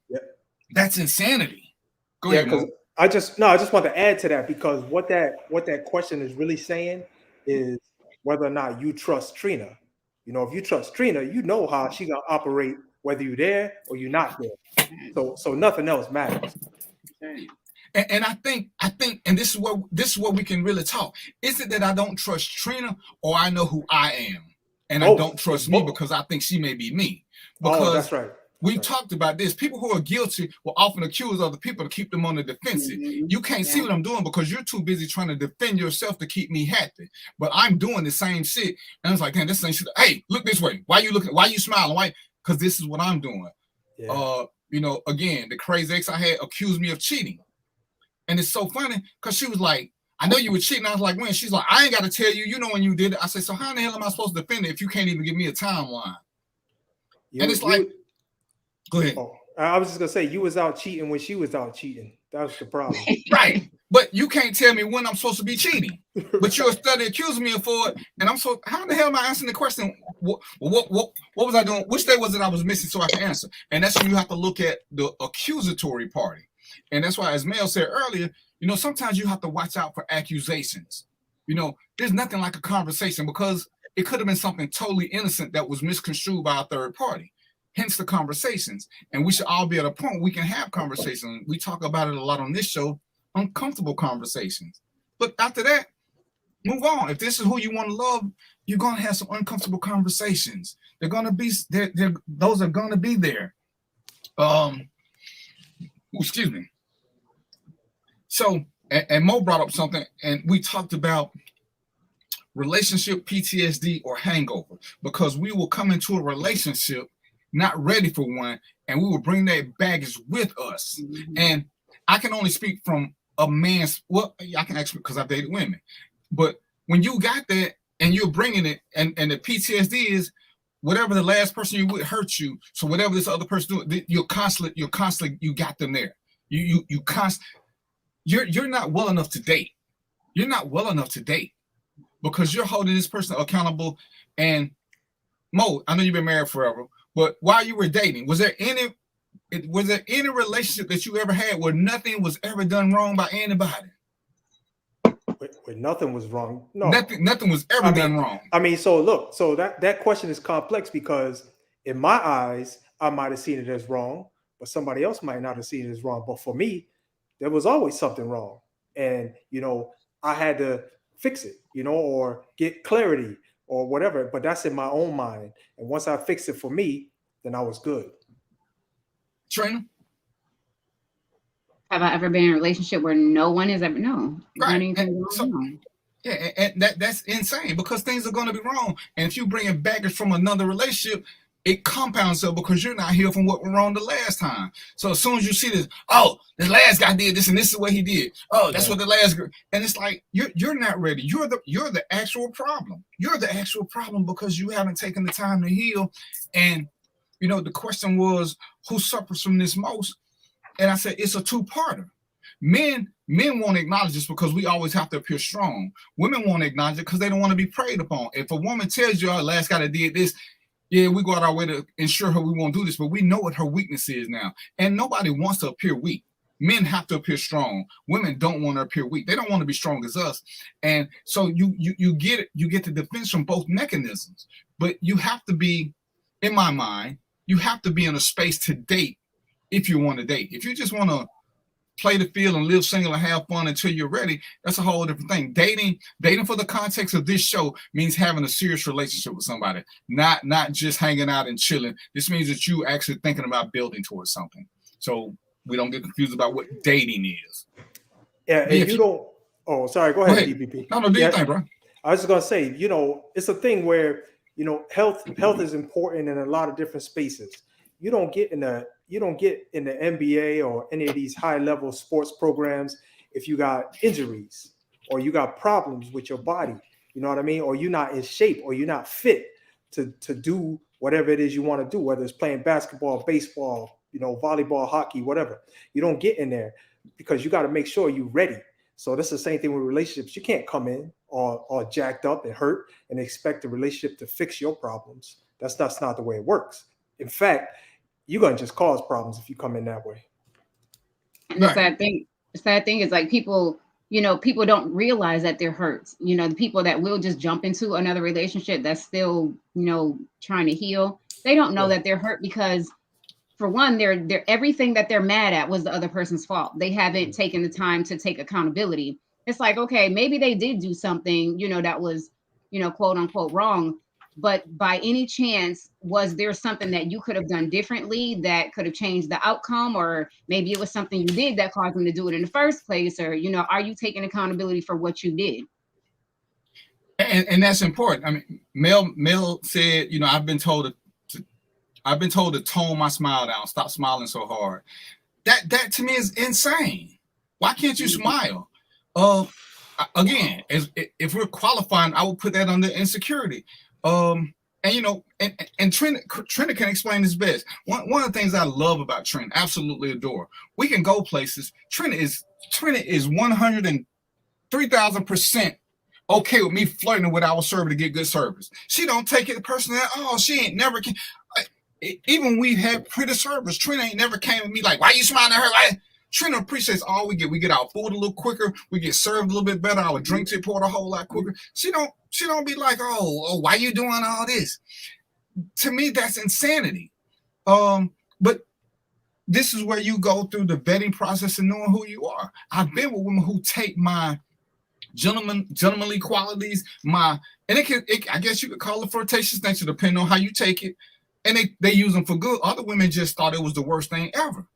that's insanity. Go ahead, Mo. I just want to add to that because what that question is really saying is whether or not you trust Trina. If you trust Trina, you know how she gonna operate whether you're there or you're not there. So nothing else matters. And I think, and this is where we can really talk. Is it that I don't trust Trina, or I know who I am, and I don't trust me because I think she may be me? Because that's right. We talked about this. People who are guilty will often accuse other people to keep them on the defensive. Mm-hmm. You can't see what I'm doing because you're too busy trying to defend yourself to keep me happy. But I'm doing the same shit. And it's like, man, this ain't shit. Hey, look this way. Why you looking? Why you smiling? Why? Because this is what I'm doing. Yeah. Again, the crazy ex I had accused me of cheating. And it's so funny because she was like, I know you were cheating. I was like, when? She's like, I ain't got to tell you. You know when you did it. I said, so how in the hell am I supposed to defend it if you can't even give me a timeline? And it's like, go ahead. I was just gonna say you was out cheating when she was out cheating. That was the problem. Right. But you can't tell me when I'm supposed to be cheating. But you're studying accusing me for it. And how the hell am I answering the question? What was I doing? Which day was it I was missing so I can answer? And that's when you have to look at the accusatory party. And that's why, as Mel said earlier, sometimes you have to watch out for accusations. There's nothing like a conversation, because it could have been something totally innocent that was misconstrued by a third party. Hence the conversations. And we should all be at a point where we can have conversations. We talk about it a lot on this show, uncomfortable conversations. But after that, move on. If this is who you want to love, you're going to have some uncomfortable conversations. They're going to be there. Those are going to be there. Excuse me. So, and Mo brought up something, and we talked about relationship PTSD or hangover, because we will come into a relationship not ready for one, and we will bring that baggage with us. And I can only speak from a man's, well, I can actually, because I've dated women, but when you got that and you're bringing it, and the PTSD is whatever the last person you would hurt you, so whatever this other person do, you're constantly, you got them there. You're not well enough to date. You're not well enough to date because you're holding this person accountable. And Mo, I know you've been married forever, but while you were dating, was there any relationship that you ever had where nothing was ever done wrong by anybody? Where nothing was wrong. No, nothing was ever done wrong. I mean, so look, so that question is complex, because in my eyes, I might have seen it as wrong, but somebody else might not have seen it as wrong. But for me, there was always something wrong. And, I had to fix it, or get clarity or whatever. But that's in my own mind. And once I fixed it for me, then I was good. Trina? Have I ever been in a relationship where no one has ever known? Right. And that's insane, because things are going to be wrong. And if you bring in baggage from another relationship, it compounds up, because you're not healed from what went wrong the last time. So as soon as you see this, oh, the last guy did this and this is what he did. Oh, that's what the last girl. And it's like you're not ready. You're the actual problem. You're the actual problem because you haven't taken the time to heal. And the question was, who suffers from this most? And I said, it's a two-parter. Men won't acknowledge this because we always have to appear strong. Women won't acknowledge it because they don't want to be preyed upon. If a woman tells you, oh, last guy that did this, yeah, we go out our way to ensure her we won't do this, but we know what her weakness is now. And nobody wants to appear weak. Men have to appear strong. Women don't want to appear weak. They don't want to be strong as us. And so you get it. You get the defense from both mechanisms. But you have to be, in my mind, you have to be in a space to date if you want to date. If you just want to play the field and live single and have fun until you're ready, that's a whole different thing. Dating for the context of this show means having a serious relationship with somebody, not just hanging out and chilling. This means that you actually thinking about building towards something. So we don't get confused about what dating is. Yeah, and you don't. Oh, sorry. Go ahead, DVP. No, do your thing, bro. I was just gonna say, it's a thing where health is important in a lot of different spaces. You don't get in the NBA or any of these high level sports programs if you got injuries or you got problems with your body, you know what I mean? Or you're not in shape or you're not fit to do whatever it is you want to do, whether it's playing basketball, baseball, volleyball, hockey, whatever. You don't get in there because you got to make sure you're ready. So that's the same thing with relationships. You can't come in all jacked up and hurt and expect the relationship to fix your problems. That's not the way it works. In fact, you're going to just cause problems if you come in that way. And the sad thing is, like, people don't realize that they're hurt. The people that will just jump into another relationship that's still, trying to heal, they don't know that they're hurt because, for one, they're everything that they're mad at was the other person's fault. They haven't taken the time to take accountability. It's like, okay, maybe they did do something, that was, quote unquote wrong. But by any chance, was there something that you could have done differently that could have changed the outcome? Or maybe it was something you did that caused them to do it in the first place? Or, are you taking accountability for what you did? And that's important. I mean, Mel said, I've been told to tone my smile down, stop smiling so hard. That to me is insane. Why can't you smile? Again, if we're qualifying, I would put that under insecurity. And Trina can explain this best. One of the things I love about Trina, absolutely adore. We can go places. Trina is 103,000% okay with me flirting with our server to get good service. She don't take it personally at all. She ain't never can. Even we had pretty servers. Trina ain't never came with me like, why you smiling at her? Trina appreciates all we get. We get our food a little quicker. We get served a little bit better. Our drinks get poured a whole lot quicker. She don't be like, oh, why you doing all this? To me, that's insanity. But this is where you go through the vetting process and knowing who you are. I've been with women who take my gentlemanly qualities, I guess you could call it flirtatious nature, depending on how you take it, and they use them for good. Other women just thought it was the worst thing ever.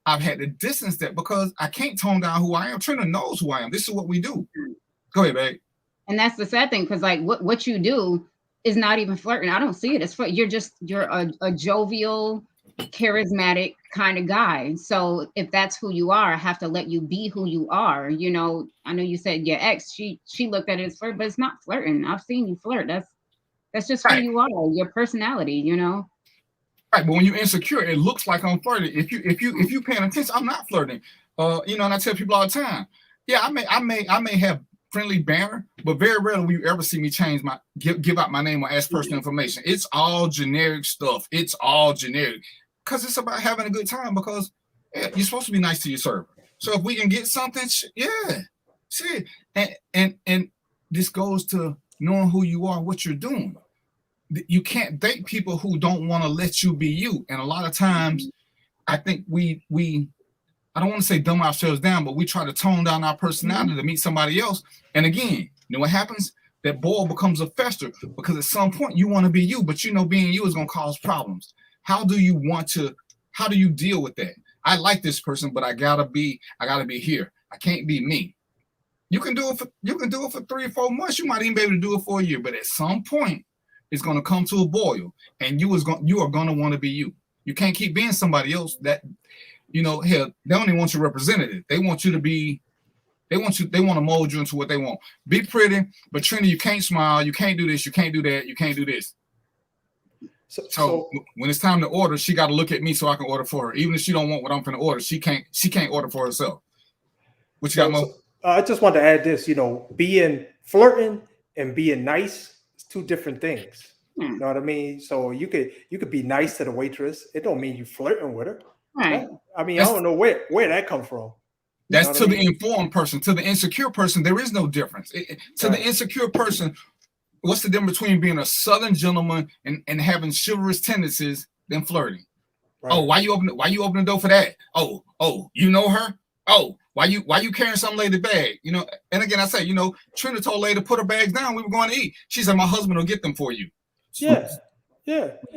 I've had to distance that because I can't tone down who I am. Trina knows who I am. This is what we do. Go ahead, babe. And that's the sad thing, because like what you do is not even flirting. I don't see it as flirt. You're a jovial, charismatic kind of guy. So if that's who you are, I have to let you be who you are. You know, I know you said your ex, she looked at it as flirt, but it's not flirting. I've seen you flirt. That's just who you are, your personality, you know. Right, but when you're insecure, it looks like I'm flirting. If you paying attention, I'm not flirting. You know, and I tell people all the time, yeah, I may have friendly banner, but very rarely will you ever see me change give out my name or ask personal information. It's all generic stuff. It's all generic because it's about having a good time. Because you're supposed to be nice to your server. So if we can get something, shit. And this goes to knowing who you are, what you're doing. You can't date people who don't want to let you be you. And a lot of times, I think we I don't want to say dumb ourselves down, but we try to tone down our personality to meet somebody else. And again, you know what happens? That boil becomes a fester because at some point you want to be you, but you know being you is going to cause problems. How do you deal with that? I like this person, but I gotta be here. I can't be me. You can do it for 3 or 4 months. You might even be able to do it for a year, but at some point it's going to come to a boil, and you are going to want to be you. You can't keep being somebody else. That, you know, hell, they don't even want your representative. They want you to be. They want to mold you into what they want. Be pretty, but Trina, you can't smile. You can't do this. You can't do that. You can't do this. So when it's time to order, she got to look at me so I can order for her. Even if she don't want what I'm going to order, she can't order for herself. What you got, Mo? I just want to add this. You know, flirting and being nice is 2 different things. You know what I mean? So you could be nice to the waitress. It don't mean you flirting with her. Right. I mean, I don't know where that come from. That's to the informed person. To the insecure person, there is no difference. To the insecure person, what's the difference between being a Southern gentleman and having chivalrous tendencies than flirting? Right. Oh, why you open the door for that? Oh, you know her? Oh, why you carrying some lady bag? You know, and again I say, you know, Trina told lady to put her bags down. We were going to eat. She said, my husband will get them for you. Yeah.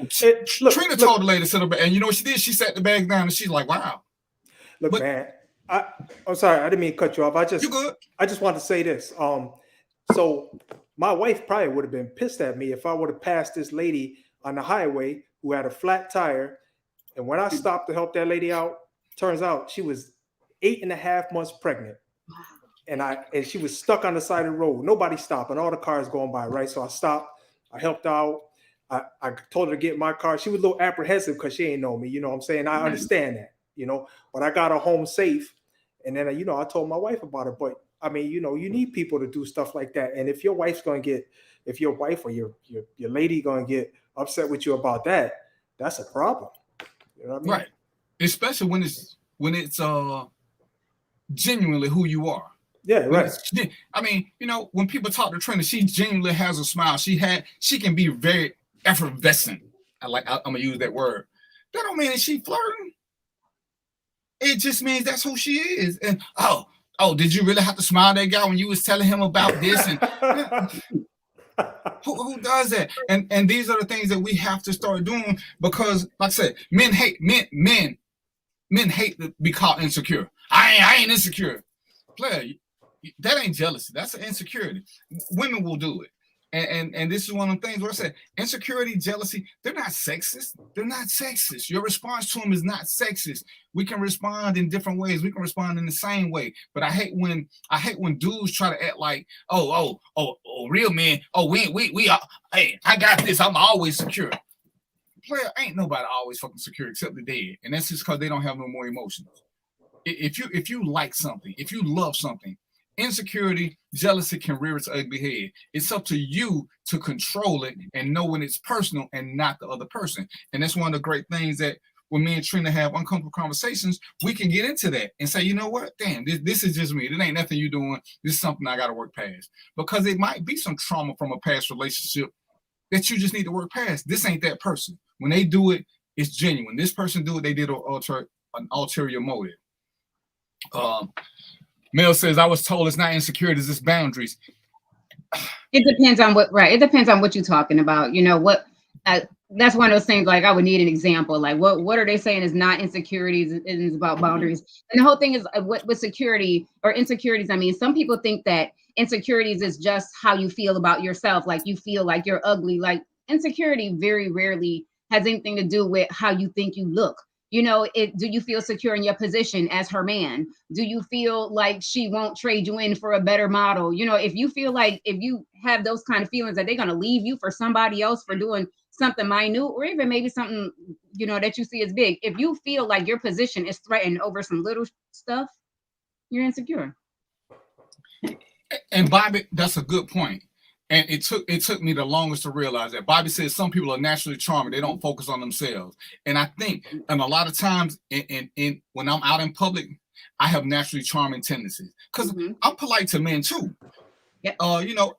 Trina told the lady to sit her back, and you know what she did? She sat the bag down, and she's like, "Wow." Look, man, I'm sorry, I didn't mean to cut you off. You good? I just want to say this. So my wife probably would have been pissed at me if I would have passed this lady on the highway who had a flat tire, and when I stopped to help that lady out, turns out she was 8.5 months pregnant, and she was stuck on the side of the road. Nobody stopped, and all the cars going by, right? So I stopped. I helped out. I told her to get in my car. She was a little apprehensive because she ain't know me. You know what I'm saying? I understand that, you know, but I got her home safe. And then, you know, I told my wife about it. But I mean, you know, you need people to do stuff like that. And if your wife or your lady going to get upset with you about that, that's a problem. You know what I mean? Right. Especially when it's genuinely who you are. Yeah, right. I mean, you know, when people talk to Trina, she genuinely has a smile. She can be very effervescent. I'm gonna use that word. That don't mean that she flirting. It just means that's who she is. And oh, did you really have to smile at that guy when you was telling him about this? And who does that? And these are the things that we have to start doing because, like I said, men hate to be called insecure. I ain't insecure. Player, that ain't jealousy. That's an insecurity. Women will do it. And this is one of the things where I said insecurity, jealousy, they're not sexist. They're not sexist. Your response to them is not sexist. We can respond in different ways. We can respond in the same way. But I hate when dudes try to act like, real men, hey, I got this. I'm always secure. Player, ain't nobody always fucking secure except the dead. And that's just because they don't have no more emotions. If you like something, if you love something, insecurity, jealousy can rear its ugly head. It's up to you to control it and know when it's personal and not the other person. And that's one of the great things that when me and Trina have uncomfortable conversations, we can get into that and say, you know what, damn, this is just me. It ain't nothing you doing. This is something I got to work past, because it might be some trauma from a past relationship that you just need to work past. This ain't that person. When they do it, it's genuine. This person do it, they did an ulterior motive. Mel says, I was told it's not insecurities, it's boundaries. It depends on what, right? It depends on what you're talking about. You know what? That's one of those things. Like, I would need an example. Like, what are they saying is not insecurities and is about boundaries? And the whole thing is with security or insecurities. I mean, some people think that insecurities is just how you feel about yourself. Like, you feel like you're ugly. Like, insecurity very rarely has anything to do with how you think you look. You know, do you feel secure in your position as her man? Do you feel like she won't trade you in for a better model? You know, if you feel like, if you have those kind of feelings that they're going to leave you for somebody else for doing something minute, or even maybe something, you know, that you see as big. If you feel like your position is threatened over some little stuff, you're insecure. And Bobby, that's a good point. And it took me the longest to realize that. Bobby says some people are naturally charming. They don't focus on themselves. And I think, and a lot of times in when I'm out in public, I have naturally charming tendencies, because I'm polite to men too. Yep. You know,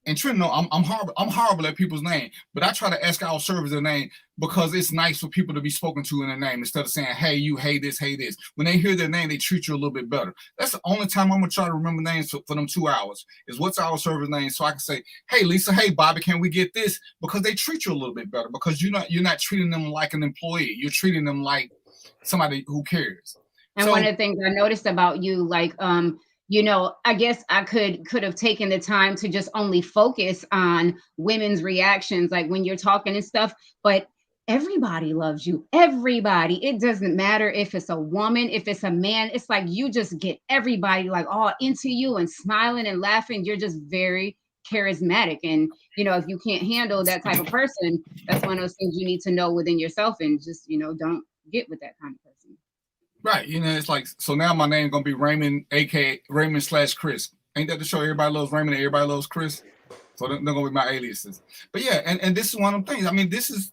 and Trent, no, I'm horrible at people's name, but I try to ask our servers their name, because it's nice for people to be spoken to in their name instead of saying, hey, you, hey this, hey this. When they hear their name, they treat you a little bit better. That's the only time I'm gonna try to remember names for them 2 hours, is what's our server's name, so I can say, hey Lisa, hey Bobby, can we get this? Because they treat you a little bit better, because you're not treating them like an employee. You're treating them like somebody who cares. And one of the things I noticed about you, like, you know, I guess I could have taken the time to just only focus on women's reactions, like when you're talking and stuff, but everybody loves you. Everybody. It doesn't matter if it's a woman, if it's a man. It's like you just get everybody like all into you and smiling and laughing. You're just very charismatic. And, you know, if you can't handle that type of person, that's one of those things you need to know within yourself, and just, you know, don't get with that kind of person. Right. You know, it's like, so now my name going to be Raymond, aka Raymond/Chris. Ain't that the show? Everybody loves Raymond and everybody loves Chris. So they're going to be my aliases. But yeah, and this is one of the things. I mean, this is,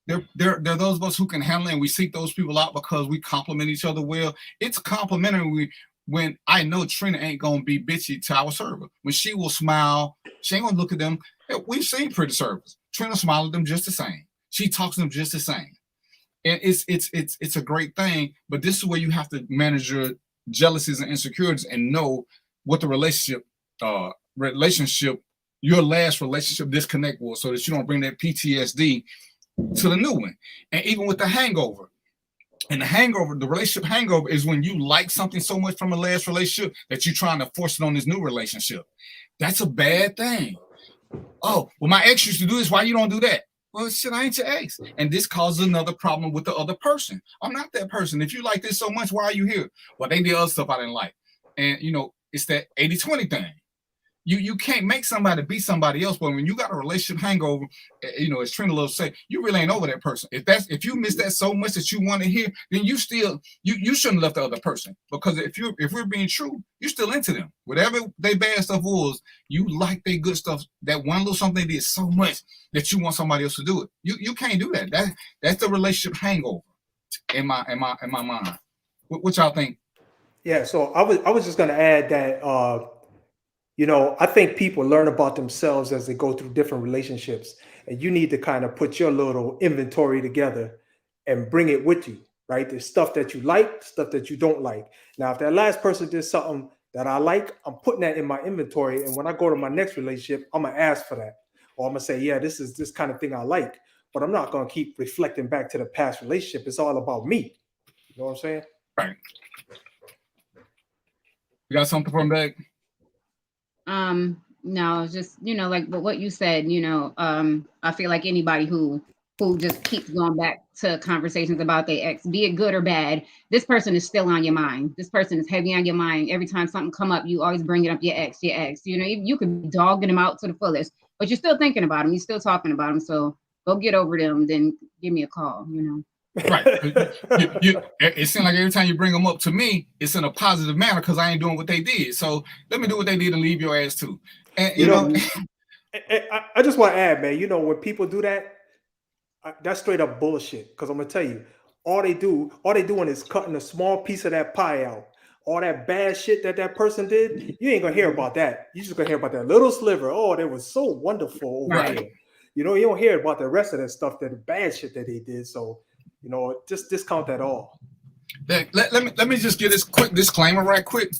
there are those of us who can handle it, and we seek those people out because we compliment each other well. It's complimentary when I know Trina ain't going to be bitchy to our server. When she will smile, she ain't going to look at them. We've seen pretty servers. Trina smile at them just the same. She talks to them just the same. And it's a great thing, but this is where you have to manage your jealousies and insecurities and know what the relationship, your last relationship disconnect was, so that you don't bring that PTSD to the new one. And even with the hangover, and the relationship hangover is when you like something so much from a last relationship that you're trying to force it on this new relationship. That's a bad thing. Oh, well, my ex used to do this. Why you don't do that? Well, shit, I ain't your ex. And this causes another problem with the other person. I'm not that person. If you like this so much, why are you here? Well, they did other stuff I didn't like. And, you know, it's that 80-20 thing. You can't make somebody be somebody else, but when you got a relationship hangover, you know, as Trina loves to say, you really ain't over that person. If you miss that so much that you want to hear, then you still you shouldn't have left the other person. Because if we're being true, you're still into them. Whatever they bad stuff was, you like their good stuff. That one little something they did so much that you want somebody else to do it. You can't do that. That's the relationship hangover in my mind. What y'all think? Yeah, so I was just gonna add that you know, I think people learn about themselves as they go through different relationships, and you need to kind of put your little inventory together and bring it with you, right? There's stuff that you like, stuff that you don't like. Now, if that last person did something that I like, I'm putting that in my inventory, and when I go to my next relationship, I'm gonna ask for that, or I'm gonna say, yeah, this is this kind of thing I like, but I'm not gonna keep reflecting back to the past relationship. It's all about me. You know what I'm saying? Right. You got something from back? No, just, you know, like what you said, you know, I feel like anybody who just keeps going back to conversations about their ex, be it good or bad, this person is still on your mind. This person is heavy on your mind. Every time something come up, you always bring it up, your ex. You know, you could be dogging them out to the fullest, but you're still thinking about them. You're still talking about them. So go get over them, then give me a call, you know. Right. It seems like every time you bring them up to me, it's in a positive manner because I ain't doing what they did. So let me do what they did and leave your ass too. And you know, I just want to add, man, you know, when people do that, That's straight up bullshit. Because I'm gonna tell you, all they doing is cutting a small piece of that pie out. All that bad shit that person did, you ain't gonna hear about that. You just gonna hear about that little sliver. Oh, that was so wonderful over here. You know, you don't hear about the rest of that stuff, that the bad shit that they did. So, you know, just discount that all. Let me just get this quick disclaimer right quick.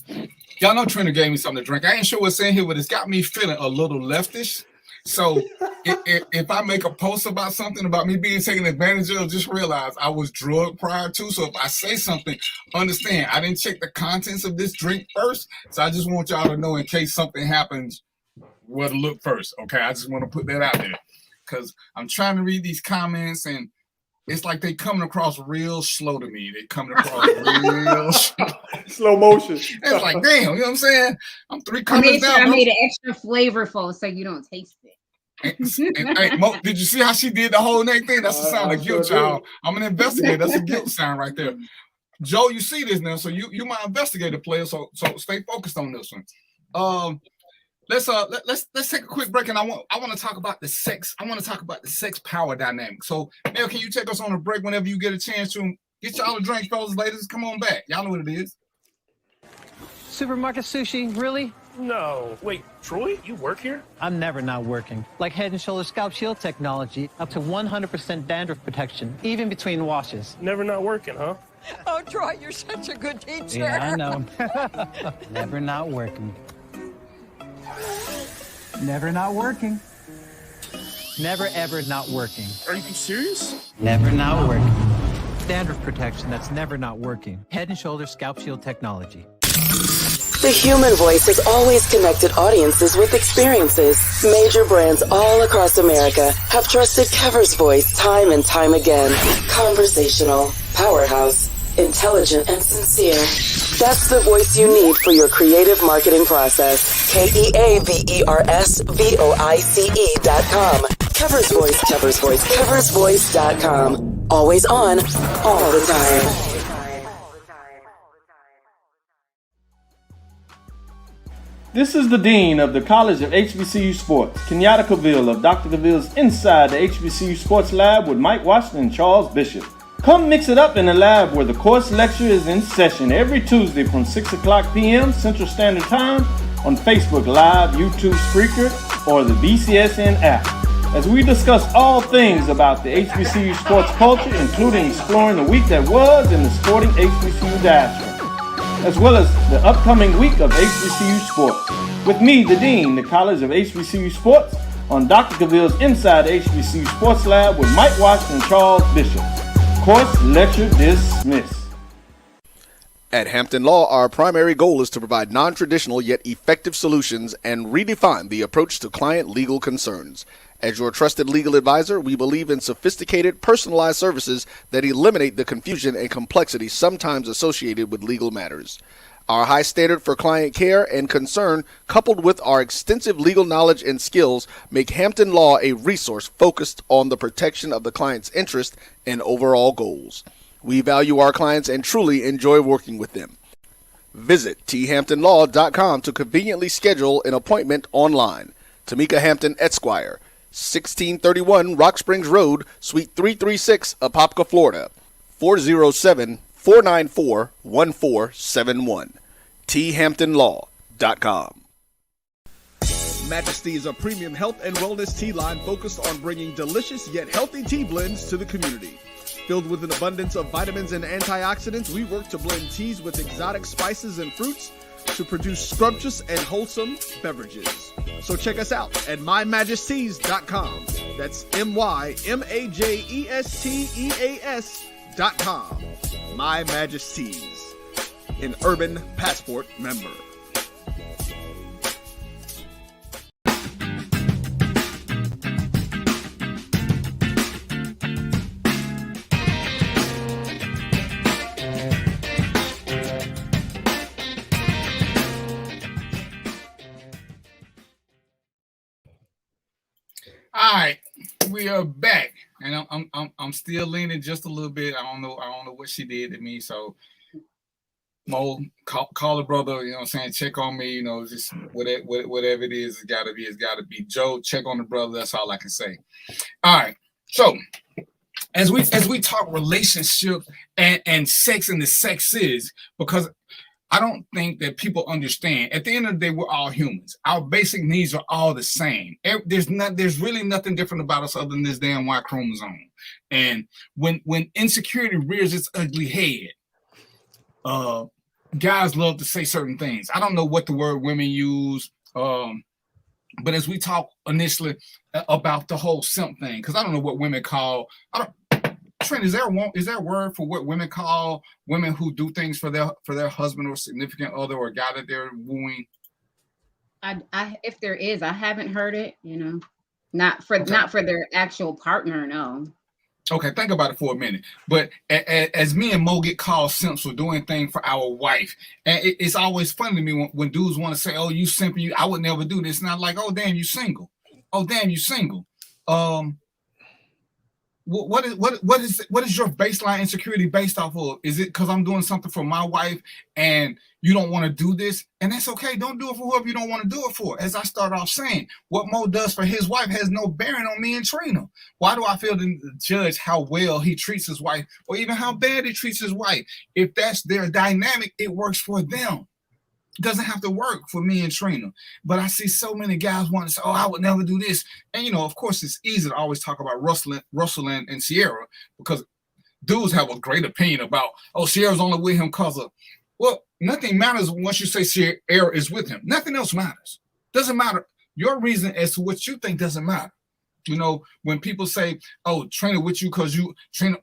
Y'all know Trina gave me something to drink. I ain't sure what's in here, but it's got me feeling a little leftish. So if I make a post about something about me being taken advantage of, just realize I was drugged prior to. So if I say something, understand I didn't check the contents of this drink first. So I just want y'all to know in case something happens, where to look first. Okay, I just want to put that out there because I'm trying to read these comments and it's like they coming across real slow to me. They coming across real slow motion. It's like, damn, you know what I'm saying? I'm 3 comments down. I made it extra flavorful so you don't taste it. Hey, Mo, did you see how she did the whole neck thing? That's the sound of guilt, child. I'm an investigator. That's a guilt sound right there. Joe, you see this now, so you my investigator player. So stay focused on this one. Let's take a quick break, and I want to talk about the sex. I want to talk about the sex power dynamic. So, Mel, can you take us on a break whenever you get a chance to? Get y'all a drink, fellas, ladies. Come on back. Y'all know what it is. Supermarket sushi, really? No. Wait, Troy, you work here? I'm never not working. Like Head & Shoulders Scalp Shield technology, up to 100% dandruff protection, even between washes. Never not working, huh? Oh, Troy, you're such a good teacher. Yeah, I know. Never not working. Never not working. Never ever not working. Are you serious? Never not working. Dandruff protection that's never not working. Head & Shoulders Scalp Shield technology. The human voice has always connected audiences with experiences. Major brands all across America have trusted Kever's voice time and time again. Conversational, powerhouse, intelligent, and sincere. That's the voice you need for your creative marketing process. KEAVERSVOICE.com. Kever's Voice, Kever's Voice, KeversVoice.com. Always on, all the time. This is the Dean of the College of HBCU Sports, Kenyatta Cavill of Dr. Cavill's Inside the HBCU Sports Lab with Mike Washington and Charles Bishop. Come mix it up in the lab where the course lecture is in session every Tuesday from 6 o'clock p.m. Central Standard Time on Facebook Live, YouTube Spreaker, or the BCSN app, as we discuss all things about the HBCU sports culture, including exploring the week that was in the sporting HBCU diaspora, as well as the upcoming week of HBCU sports. With me, the Dean, the College of HBCU Sports, on Dr. Cavill's Inside the HBCU Sports Lab with Mike Washington and Charles Bishop. Course lecture dismissed. At Hampton Law, our primary goal is to provide non-traditional yet effective solutions and redefine the approach to client legal concerns. As your trusted legal advisor, we believe in sophisticated, personalized services that eliminate the confusion and complexity sometimes associated with legal matters. Our high standard for client care and concern, coupled with our extensive legal knowledge and skills, make Hampton Law a resource focused on the protection of the client's interest and overall goals. We value our clients and truly enjoy working with them. Visit thamptonlaw.com to conveniently schedule an appointment online. Tamika Hampton Esquire, 1631 Rock Springs Road, Suite 336, Apopka, Florida, 407-494-1471. thamptonlaw.com. Majesty is a premium health and wellness tea line focused on bringing delicious yet healthy tea blends to the community. Filled with an abundance of vitamins and antioxidants, we work to blend teas with exotic spices and fruits to produce scrumptious and wholesome beverages. So check us out at mymajesties.com. That's MyMajesties.com. My Majesties, an Urban Passport member. All right, we are back, and I'm still leaning just a little bit. I don't know what she did to me. So, Mo, call a brother. You know what I'm saying? Check on me. You know, just whatever it is, it's got to be. Joe, check on the brother. That's all I can say. All right. So, as we talk relationships and sex and the sex is, because I don't think that people understand. At the end of the day, we're all humans. Our basic needs are all the same. There's really nothing different about us other than this damn Y chromosome. And when insecurity rears its ugly head, guys love to say certain things. I don't know what the word women use, but as we talk initially about the whole simp thing, because I don't know what women call. Trent, is there a word for what women call women who do things for their husband or significant other or guy that they're wooing? If there is, I haven't heard it. Not for their actual partner. No. Okay, think about it for a minute. But as me and Mo get called simps for doing things for our wife, and it's always funny to me when dudes want to say, "Oh, you simp, I would never do this." And I'm like, "Oh, damn, you single. Oh, damn, you single." What is your baseline insecurity based off of? Is it because I'm doing something for my wife and you don't want to do this? And that's okay. Don't do it for whoever you don't want to do it for. As I start off saying, what Mo does for his wife has no bearing on me and Trina. Why do I feel to judge how well he treats his wife or even how bad he treats his wife? If that's their dynamic, it works for them. It doesn't have to work for me and Trina. But I see so many guys want to say, "Oh, I would never do this." And, of course, it's easy to always talk about Russell and Sierra because dudes have a great opinion about, "Oh, Sierra's only with him because of..." Well, nothing matters once you say Sierra is with him. Nothing else matters. Doesn't matter. Your reason as to what you think doesn't matter. When people say, "Oh, Trina with you because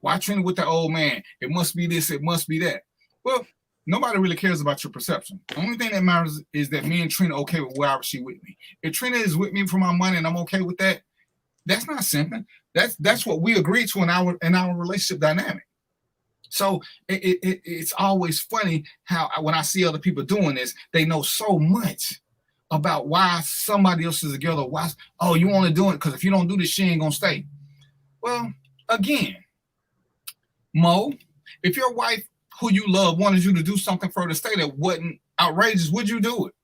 why Trina with that old man? It must be this, it must be that." Well, nobody really cares about your perception. The only thing that matters is that me and Trina okay with wherever she with me. If Trina is with me for my money and I'm okay with that, that's not simping. That's what we agreed to in our relationship dynamic. So it's always funny how when I see other people doing this, they know so much about why somebody else is together. Why? Oh, you want to do it because if you don't do this, she ain't gonna stay. Well, again, Mo, if your wife who you love wanted you to do something for her to stay that wasn't outrageous, would you do it?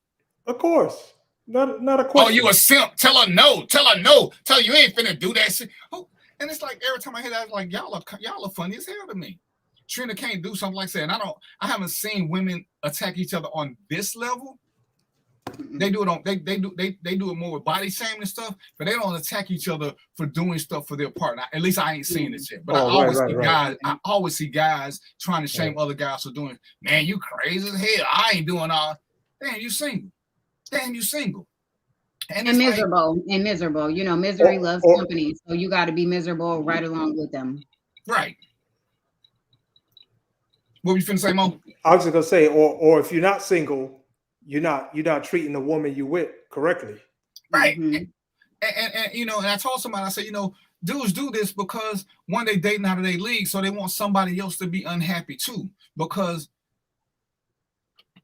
Of course. Not a question. Oh, you a simp. Tell her no. Tell her no. Tell her you ain't finna do that shit. Oh, and it's like every time I hear that, it's like y'all are funny as hell to me. Trina can't do something like that. And I haven't seen women attack each other on this level. They do it they do it more with body shaming and stuff, but they don't attack each other for doing stuff for their partner. At least I ain't seen it yet. But I always see guys trying to shame other guys for doing. Man, you crazy as hell. I ain't doing all. Damn, you single. Damn, you single. And miserable. Misery loves company. So you got to be miserable right along with them. Right. What were you finna say, Mo? I was just gonna say, or if you're not single, you're not treating the woman you with correctly. Right. And I told somebody, I said, dudes do this because one, they dating out of their league, so they want somebody else to be unhappy too. Because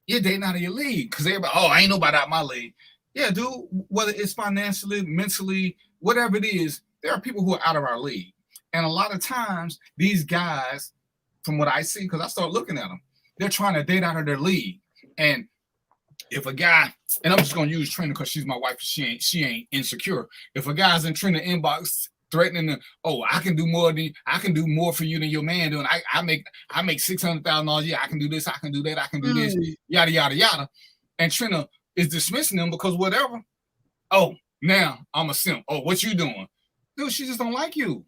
you're dating out of your league. Because everybody, ain't nobody out my league. Yeah, dude, whether it's financially, mentally, whatever it is, there are people who are out of our league. And a lot of times, these guys, from what I see, because I start looking at them, they're trying to date out of their league. And if a guy, and I'm just gonna use Trina because she's my wife, she ain't insecure. If a guy's in Trina inbox threatening to, I can do more for you than your man doing. I make $600,000 a year. I can do this. I can do that. I can do this. Yada yada yada. And Trina is dismissing them because whatever. Oh, now I'm a simp. Oh, what you doing, dude? She just don't like you.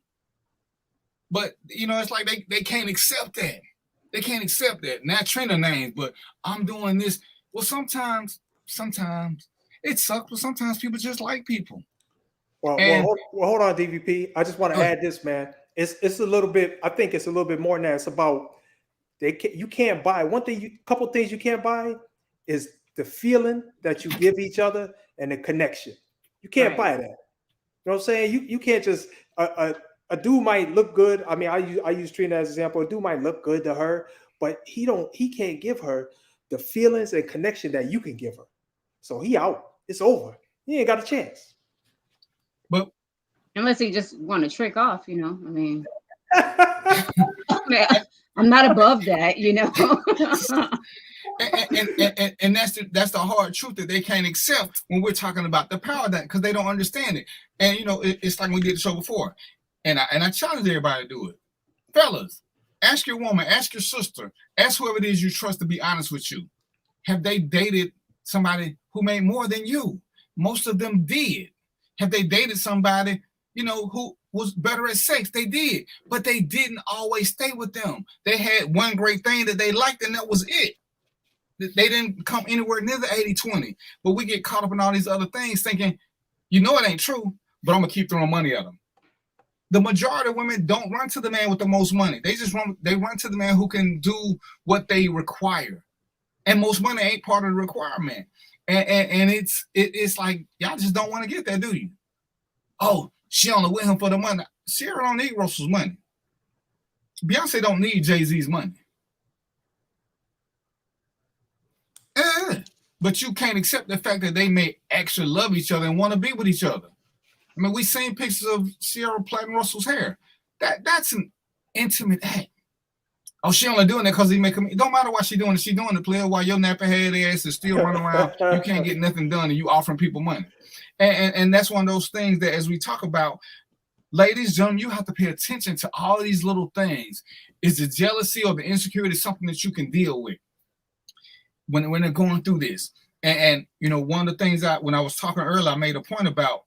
But it's like they can't accept that. They can't accept that. Not Trina names, but I'm doing this. Well, sometimes it sucks, but sometimes people just like people. Well, hold on, DVP. I just want to add this, man. It's a little bit. I think it's a little bit more than that. It's about you can't buy couple things you can't buy is the feeling that you give each other and the connection. You can't buy that. You know what I'm saying? You can't just a dude might look good. I mean, I use Trina as an example. A dude might look good to her, but he can't give her the feelings and connection that you can give her. So he out. It's over. He ain't got a chance. But unless he just want to trick off, I mean, I'm not above that, and that's the hard truth that they can't accept when we're talking about the power that because they don't understand it. And it's like we did the show before. And I challenge everybody to do it. Fellas, ask your woman, ask your sister, ask whoever it is you trust to be honest with you. Have they dated somebody who made more than you? Most of them did. Have they dated somebody, who was better at sex? They did, but they didn't always stay with them. They had one great thing that they liked, and that was it. They didn't come anywhere near the 80-20. But we get caught up in all these other things thinking, it ain't true, but I'm going to keep throwing money at them. The majority of women don't run to the man with the most money. They run to the man who can do what they require. And most money ain't part of the requirement. And it's like, y'all just don't want to get that, do you? Oh, she only with him for the money. Sierra don't need Russell's money. Beyonce don't need Jay-Z's money. But you can't accept the fact that they may actually love each other and want to be with each other. I mean, we seen pictures of Sierra plaiting Russell's hair. That's an intimate act. Oh, she only doing it because he making me. It don't matter why she doing it. She doing it, player, while your nappy head ass is still running around. You can't get nothing done, and you offering people money. And that's one of those things that, as we talk about, ladies, gentlemen, you have to pay attention to all these little things. Is the jealousy or the insecurity something that you can deal with when they're going through this? And one of the things when I was talking earlier, I made a point about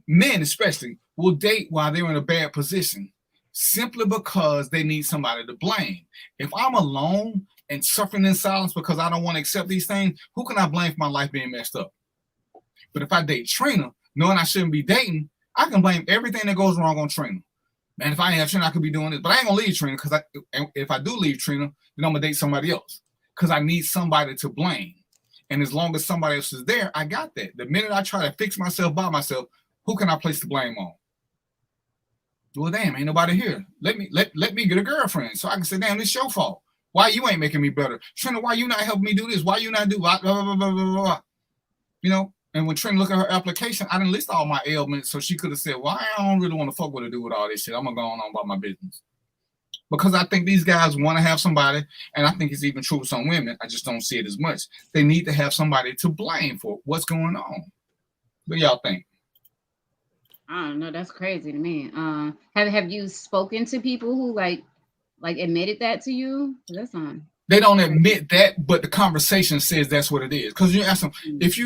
men, especially, will date while they're in a bad position simply because they need somebody to blame. If I'm alone and suffering in silence because I don't want to accept these things, who can I blame for my life being messed up? But if I date Trina, knowing I shouldn't be dating, I can blame everything that goes wrong on Trina. Man, if I ain't have Trina, I could be doing this. But I ain't gonna leave Trina, because if I do leave Trina, then I'm gonna date somebody else, because I need somebody to blame. And as long as somebody else is there, I got that. The minute I try to fix myself by myself, who can I place the blame on? Well, damn, ain't nobody here. Let me get a girlfriend so I can say, damn, this your fault. Why you ain't making me better? Trina, why you not helping me do this? Why you not do blah, blah, blah, blah, blah, blah. And when Trina looked at her application, I didn't list all my ailments, so she could have said, well, I don't really want to fuck with her, do with all this shit. I'm going to go on about my business. Because I think these guys want to have somebody, and I think it's even true with some women. I just don't see it as much. They need to have somebody to blame for what's going on. What do y'all think? I don't know. That's crazy to me. Have you spoken to people who like admitted that to you? That's on. They don't admit that, but the conversation says that's what it is. Because you ask them, if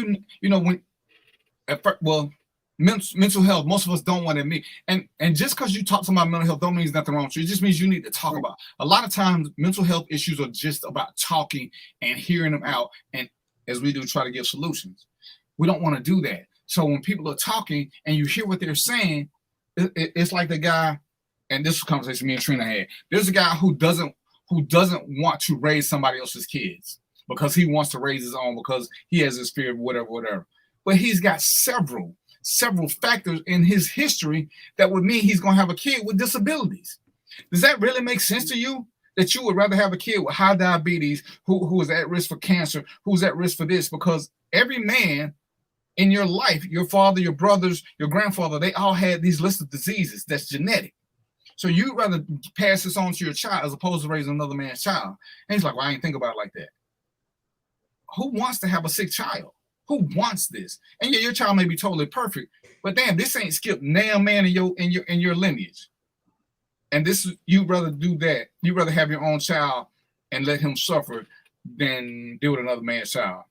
mental health, most of us don't want to admit. And just because you talk to about mental health don't mean there's nothing wrong with you. It just means you need to talk about it. A lot of times, mental health issues are just about talking and hearing them out. And as we do, try to give solutions. We don't want to do that. So when people are talking and you hear what they're saying, it's like the guy, and this was a conversation me and Trina had. There's a guy who doesn't want to raise somebody else's kids because he wants to raise his own, because he has this fear of whatever. But he's got several factors in his history that would mean he's going to have a kid with disabilities. Does that really make sense to you? That you would rather have a kid with high diabetes, who is at risk for cancer, who's at risk for this? Because every man in your life, your father, your brothers, your grandfather, they all had these lists of diseases that's genetic. So you'd rather pass this on to your child as opposed to raising another man's child. And he's like, well, I ain't think about it like that. Who wants to have a sick child? Who wants this? And yeah, your child may be totally perfect, but damn, this ain't skipped nail man in your lineage. And this, you'd rather do that. You'd rather have your own child and let him suffer than deal with another man's child.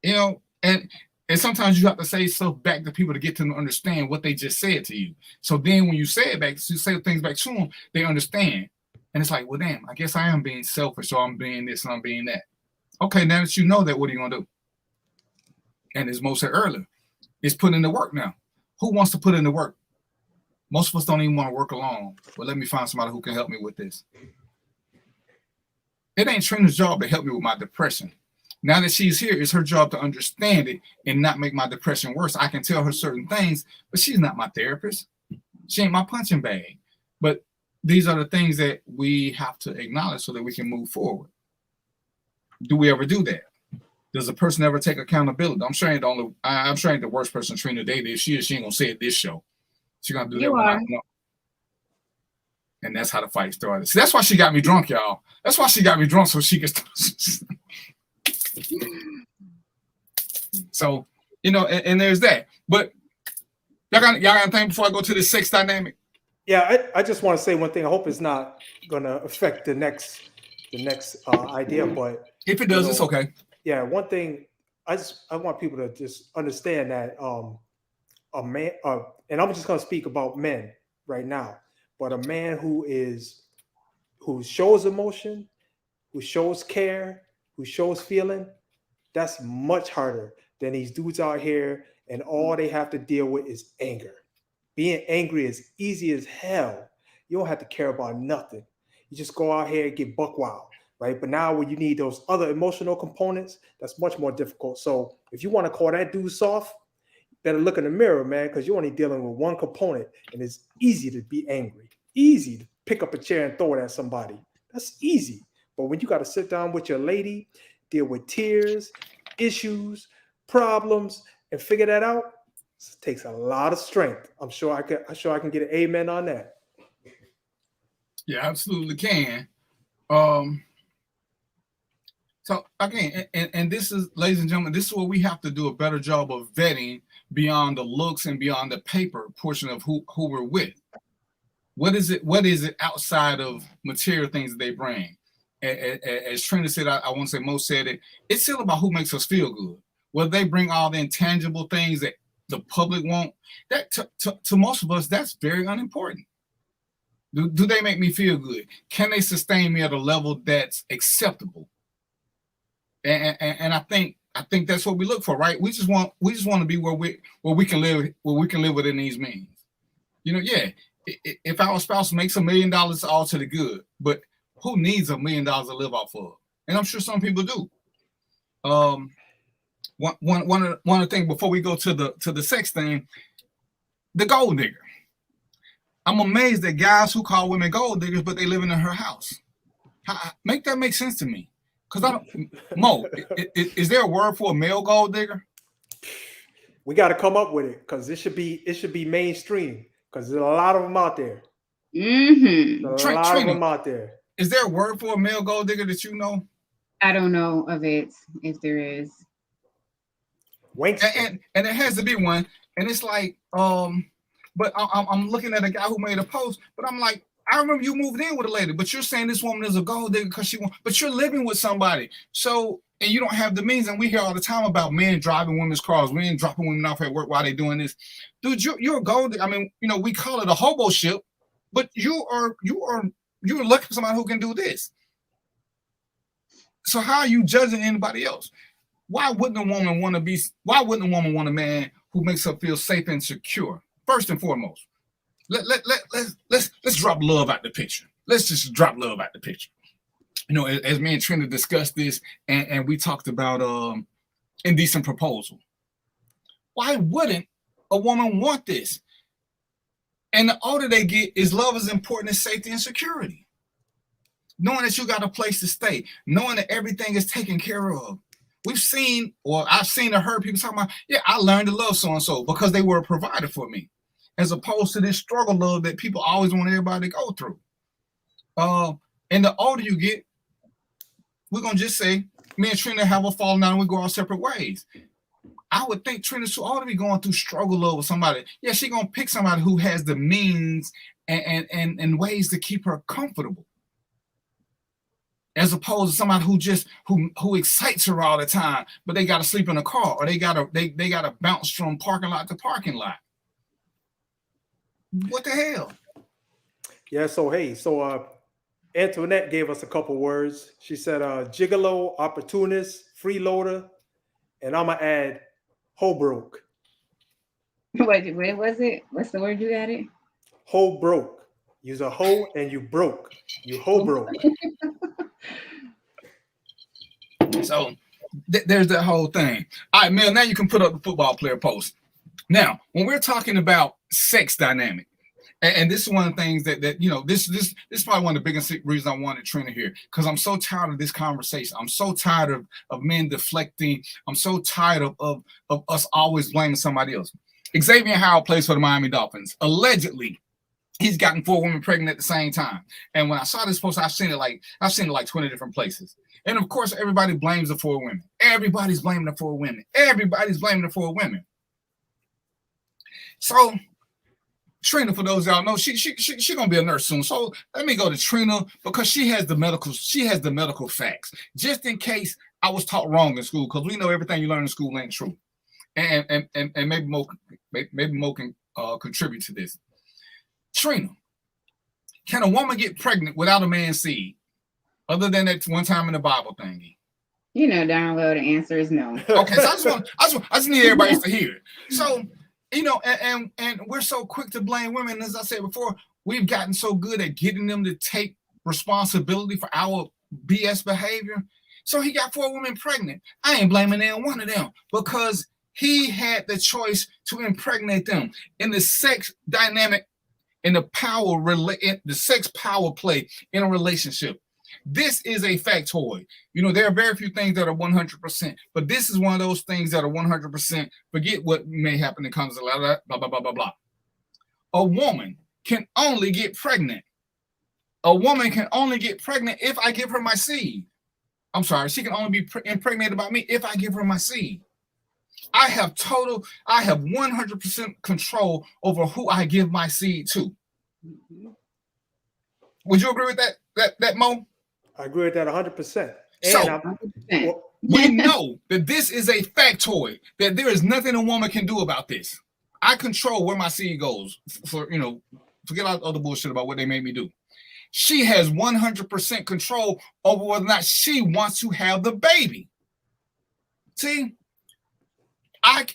And sometimes you have to say stuff back to people to get them to understand what they just said to you. So then when you say it back, you say things back to them, they understand. And it's like, well, damn, I guess I am being selfish, or I'm being this and I'm being that. Okay, now that you know that, what are you going to do? And as Mo said earlier, it's put in the work now. Who wants to put in the work? Most of us don't even want to work alone. Well, let me find somebody who can help me with this. It ain't Trina's job to help me with my depression. Now that she's here, it's her job to understand it and not make my depression worse. I can tell her certain things, but she's not my therapist. She ain't my punching bag. But these are the things that we have to acknowledge so that we can move forward. Do we ever do that? Does a person ever take accountability? I'm sure ain't the worst person Trina dated. If she ain't gonna say it this show. She's gonna do that when I know. And that's how the fight started. See, that's why she got me drunk, y'all. That's why she got me drunk, so she could So, and there's that. But Y'all got anything before I go to the sex dynamic? Yeah, I just want to say one thing. I hope it's not gonna affect the next idea, but if it does, it's okay. Yeah, one thing I want people to just understand that a man, and I'm just gonna speak about men right now, but a man who shows emotion, who shows care, who shows feeling, that's much harder than these dudes out here, and all they have to deal with is anger. Being angry is easy as hell. You don't have to care about nothing. You just go out here and get buck wild, right? But now when you need those other emotional components, that's much more difficult. So if you want to call that dude soft, better look in the mirror, man, because you're only dealing with one component, and it's easy to be angry. Easy to pick up a chair and throw it at somebody. That's easy. But when you got to sit down with your lady, deal with tears, issues, problems, and figure that out, it takes a lot of strength. I'm sure I can get an amen on that. Yeah, absolutely can. So again, and this is, ladies and gentlemen, this is where we have to do a better job of vetting beyond the looks and beyond the paper portion of who we're with. What is it outside of material things that they bring? As Trina said, I want to say Mo said it, it's still about who makes us feel good. Whether they bring all the intangible things that the public want, that to most of us, that's very unimportant. Do they make me feel good? Can they sustain me at a level that's acceptable? And I think that's what we look for, right? We just want to be where we can live within these means. Yeah. If our spouse makes $1 million, all to the good, but who needs $1 million to live off of? And I'm sure some people do. One of the things before we go to the sex thing, the gold digger. I'm amazed at guys who call women gold diggers, but they live in her house. Make that make sense to me? Because I don't. Mo, is there a word for a male gold digger? We got to come up with it because it should be mainstream. Because there's a lot of them out there. Mm-hmm. There's a lot of them out there. Is there a word for a male gold digger that you know? I don't know of it, if there is. And it has to be one. And it's like, but I'm looking at a guy who made a post, but I'm like, I remember you moved in with a lady, but you're saying this woman is a gold digger because but you're living with somebody. So, and you don't have the means. And we hear all the time about men driving women's cars, men dropping women off at work while they're doing this. Dude, you're a gold digger. I mean, we call it a hobo ship, but you're looking for somebody who can do this. So how are you judging anybody else? Why wouldn't a woman want a man who makes her feel safe and secure? First and foremost, let's drop love out the picture. Let's just drop love out the picture. As me and Trina discussed this, and we talked about indecent proposal. Why wouldn't a woman want this? And the older they get, is love as important as safety and security. Knowing that you got a place to stay, knowing that everything is taken care of. I've seen or heard people talking about, yeah, I learned to love so-and-so because they were a provider for me, as opposed to this struggle love that people always want everybody to go through. And the older you get, we're going to just say, me and Trina have a falling out and we go our separate ways. I would think Trina's too old to be going through struggle love with somebody. Yeah, she's going to pick somebody who has the means and ways to keep her comfortable, as opposed to somebody who excites her all the time, but they got to sleep in a car, or they got to bounce from parking lot to parking lot. What the hell? Yeah. So Antoinette gave us a couple words. She said, "Gigolo, opportunist, freeloader," and I'm gonna add, "hoe broke." Wait, was it? What's the word you added? Hoe broke. You's a hoe and you broke. You hoe broke. So there's that whole thing. All right, Mel, now you can put up the football player post. Now, when we're talking about sex dynamic, and this is one of the things that this is probably one of the biggest reasons I wanted Trina here, because I'm so tired of this conversation. I'm so tired of men deflecting. I'm so tired of us always blaming somebody else. Xavier Howard plays for the Miami Dolphins. Allegedly, he's gotten 4 women pregnant at the same time. And when I saw this post, I've seen it like 20 different places. And of course, everybody blames the 4 women. Everybody's blaming the 4 women. Everybody's blaming the 4 women. So Trina, for those y'all know, she gonna be a nurse soon. So let me go to Trina because she has the medical facts. Just in case I was taught wrong in school, because we know everything you learn in school ain't true. And maybe Mo can contribute to this. Trina, can a woman get pregnant without a man's seed? Other than that one time in the Bible thingy. You know darn well the answer is no. Okay, so I just need everybody else to hear it. So, you know, and we're so quick to blame women. As I said before, we've gotten so good at getting them to take responsibility for our BS behavior. So he got 4 women pregnant. I ain't blaming any one of them because he had the choice to impregnate them. In the sex dynamic, in the sex power play in a relationship. This is a factoid. You know, there are very few things that are 100%, but this is one of those things that are 100%. Forget what may happen in comes blah, blah, blah, blah, blah, blah. A woman can only get pregnant. A woman can only get pregnant if I give her my seed. I'm sorry, she can only be impregnated by me if I give her my seed. I have 100% control over who I give my seed to. Would you agree with that Mo? I agree with that 100%. So we know that this is a factoid, that there is nothing a woman can do about this. I control where my seed goes. For you know, forget all the other bullshit about what they made me do. She has 100% control over whether or not she wants to have the baby. See, I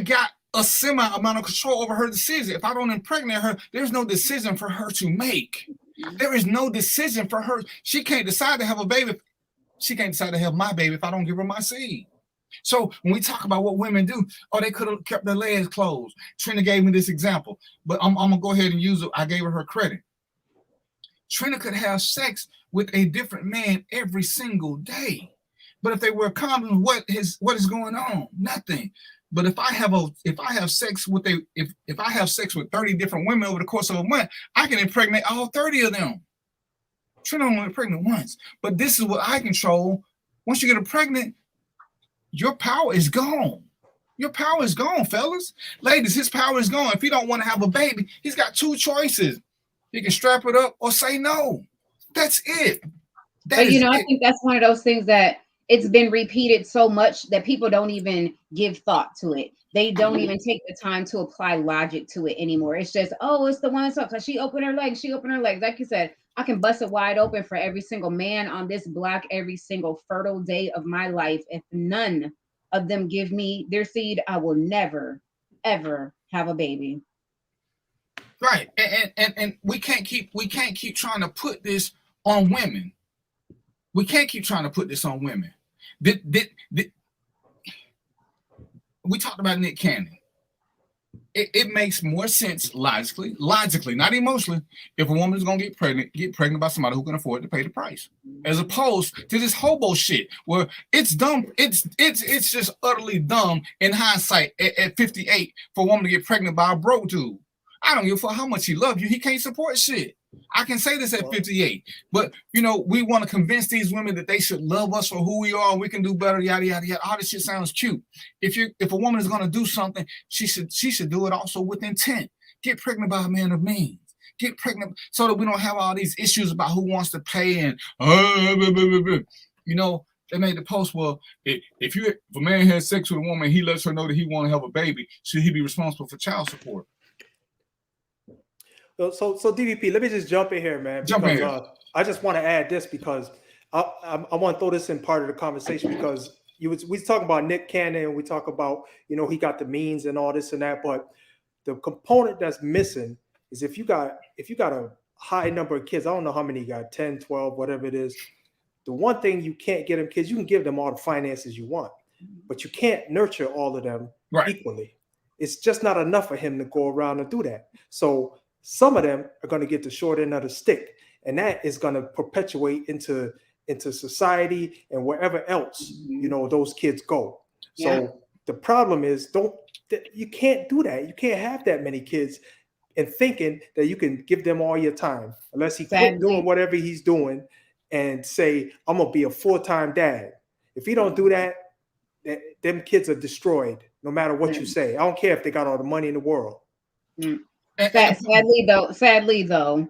got a semi amount of control over her decision. If I don't impregnate her, there's no decision for her to make. There is no decision for her. She can't decide to have a baby. She can't decide to have my baby if I don't give her my seed. So when we talk about what women do, they could have kept their legs closed. Trina gave me this example, but I'm going to go ahead and use it. I gave her credit. Trina could have sex with a different man every single day. But if they wear condoms, what is going on? Nothing. But if I have sex with 30 different women over the course of a month, I can impregnate all 30 of them. Trina only pregnant once. But this is what I control. Once you get pregnant, your power is gone. Your power is gone, fellas. Ladies, his power is gone. If he don't want to have a baby, he's got 2 choices. He can strap it up or say no. That's it. But I think that's one of those things that it's been repeated so much that people don't even give thought to it. They don't even take the time to apply logic to it anymore. It's just, it's the one because she opened her legs. Like you said, I can bust it wide open for every single man on this block every single fertile day of my life. If none of them give me their seed, I will never, ever have a baby. Right. And we can't keep trying to put this on women. We can't keep trying to put this on women. We talked about Nick Cannon. It makes more sense logically, not emotionally, if a woman is gonna get pregnant by somebody who can afford to pay the price, as opposed to this hobo shit where it's dumb. It's just utterly dumb in hindsight at 58 for a woman to get pregnant by a broke dude. I don't give a fuck how much he loves you. He can't support shit. I can say this at 58, but we want to convince these women that they should love us for who we are. We can do better, yada yada yada. All this shit sounds cute. If a woman is going to do something, she should do it also with intent. Get pregnant by a man of means. Get pregnant so that we don't have all these issues about who wants to pay and They made the post. Well, if a man has sex with a woman, he lets her know that he want to have a baby. Should he be responsible for child support? So DVP, let me just jump in here, man. Because, I just want to add this because I want to throw this in part of the conversation because we talk about Nick Cannon and we talk about, he got the means and all this and that, but the component that's missing is if you got a high number of kids, I don't know how many you got, 10, 12, whatever it is. The one thing you can't get them kids, you can give them all the finances you want, but you can't nurture all of them equally. It's just not enough for him to go around and do that. So some of them are going to get the short end of the stick, and that is going to perpetuate into society and wherever else those kids go. Yeah. So the problem is, you can't do that. You can't have that many kids and thinking that you can give them all your time unless he quit doing whatever he's doing and say, I'm gonna be a full-time dad. If he don't do that, them kids are destroyed no matter what you say. I don't care if they got all the money in the world. Sadly though,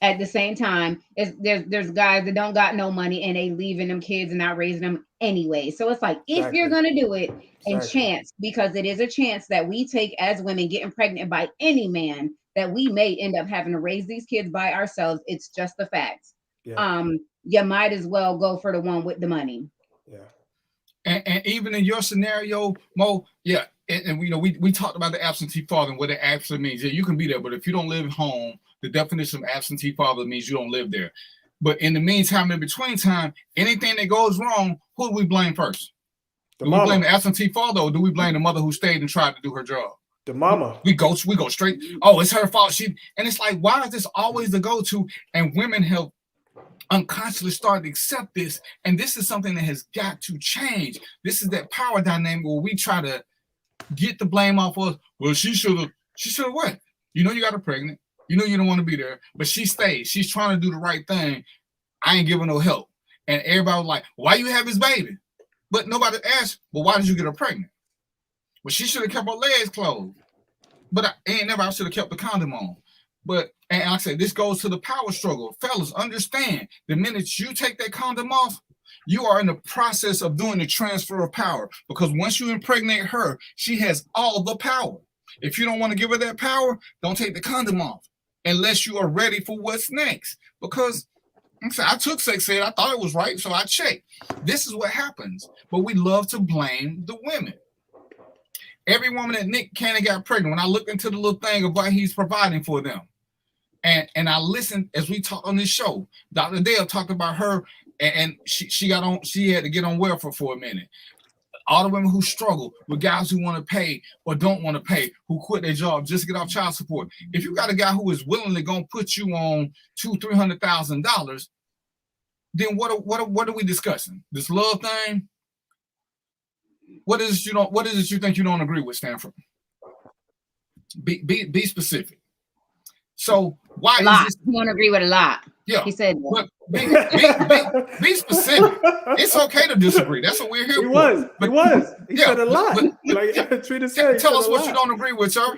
at the same time, there's guys that don't got no money and they leaving them kids and not raising them anyway. So it's like, if you're gonna do it, and chance, because it is a chance that we take as women getting pregnant by any man, that we may end up having to raise these kids by ourselves. It's just the fact. You might as well go for the one with the money. And even in your scenario, Mo, and we talked about the absentee father and what it actually means. Yeah, you can be there, but if you don't live home, the definition of absentee father means you don't live there. But in the meantime, in between time, anything that goes wrong, who do we blame first? Do we blame the absentee father, or do we blame the mother who stayed and tried to do her job? The mama. We go straight. Oh, it's her fault. And it's like, why is this always the go-to? And women have unconsciously started to accept this, and this is something that has got to change. This is that power dynamic where we try to get the blame off us. Well, she should have what? You got her pregnant. You don't want to be there, but she stayed. She's trying to do the right thing. I ain't giving no help. And everybody was like, why you have his baby? But nobody asked, well, why did you get her pregnant? Well, she should have kept her legs closed. But I should have kept the condom on. But, and like I said, this goes to the power struggle. Fellas, understand, the minute you take that condom off, you are in the process of doing the transfer of power. Because once you impregnate her, she has all the power. If you don't want to give her that power, don't take the condom off unless you are ready for what's next. Because I took sex ed, I thought it was right, so I checked. This is what happens. But we love to blame the women. Every woman that Nick Cannon got pregnant, when I looked into the little thing of what he's providing for them, and I listened as we talked on this show, Dr. Dale talked about her, and she had to get on welfare for a minute. All the women who struggle with guys who want to pay or don't want to pay, who quit their job just to get off child support. If you got a guy who is willingly going to put you on $200,000-$300,000, then what are we discussing? This love thing? What is it you think you don't agree with, Stanford? Be specific. So why is this? You want to agree with a lot? Yeah, he said. Be specific. It's okay to disagree. That's what we're here for. He said a lot. Tell us what you don't agree with, sir.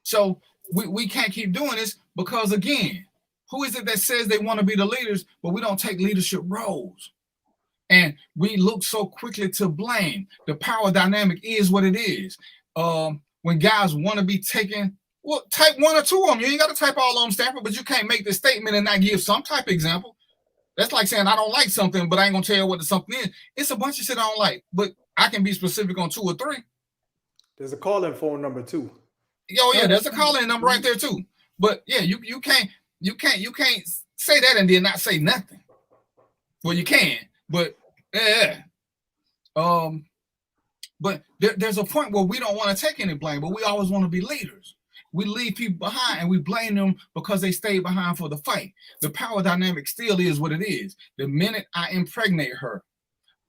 So we can't keep doing this because, again, who is it that says they want to be the leaders, but we don't take leadership roles? And we look so quickly to blame. The power dynamic is what it is. When guys want to be taken, well, type one or two of them. You ain't got to type all of them, Stanford, but you can't make this statement and not give some type of example. That's like saying I don't like something, but I ain't going to tell you what the something is. It's a bunch of shit I don't like, but I can be specific on 2 or 3. There's a call-in phone number 2. Oh, yeah, there's a call-in number right there, too. But, yeah, you can't say that and then not say nothing. Well, you can, but, yeah. But there's a point where we don't want to take any blame, but we always want to be leaders. We leave people behind and we blame them because they stayed behind for the fight. The power dynamic still is what it is. The minute I impregnate her,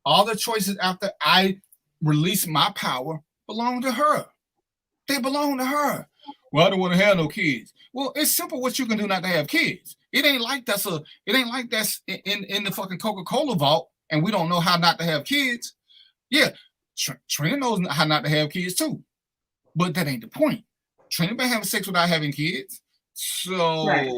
all the choices after I release my power belong to her. They belong to her. Well, I don't want to have no kids. Well, it's simple what you can do not to have kids. It ain't like that's in the fucking Coca-Cola vault and we don't know how not to have kids. Yeah, Trina knows how not to have kids too. But that ain't the point. Trina been having sex without having kids. So, right.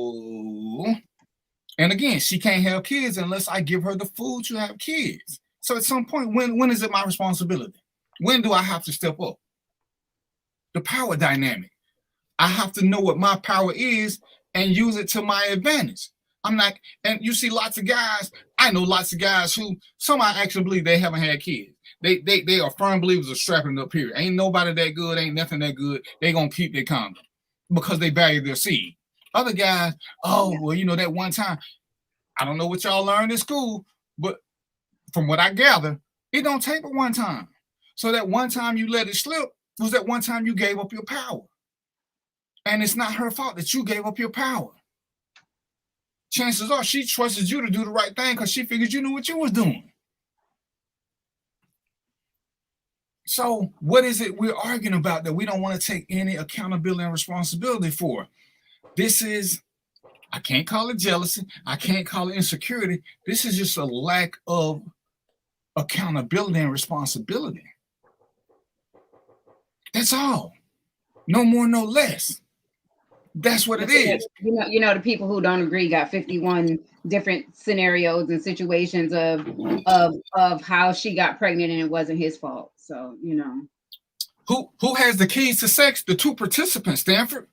And again, she can't have kids unless I give her the food to have kids. So at some point, when is it my responsibility? When do I have to step up? The power dynamic. I have to know what my power is and use it to my advantage. I'm not, and you see lots of guys, I know lots of guys who, some I actually believe they haven't had kids. They are firm believers of strapping up here. Ain't nobody that good, ain't nothing that good. They gonna keep their condom because they value their seed. Other guys, that one time, I don't know what y'all learned in school, but from what I gather, it don't take but one time. So that one time you let it slip was that one time you gave up your power. And it's not her fault that you gave up your power. Chances are she trusted you to do the right thing because she figured you knew what you was doing. So what is it we're arguing about that we don't want to take any accountability and responsibility for? This is, I can't call it jealousy. I can't call it insecurity. This is just a lack of accountability and responsibility. That's all. No more, no less. That's what it is. You know, the people who don't agree got 51 different scenarios and situations of how she got pregnant and it wasn't his fault. So, you know. Who has the keys to sex? The two participants, Stanford.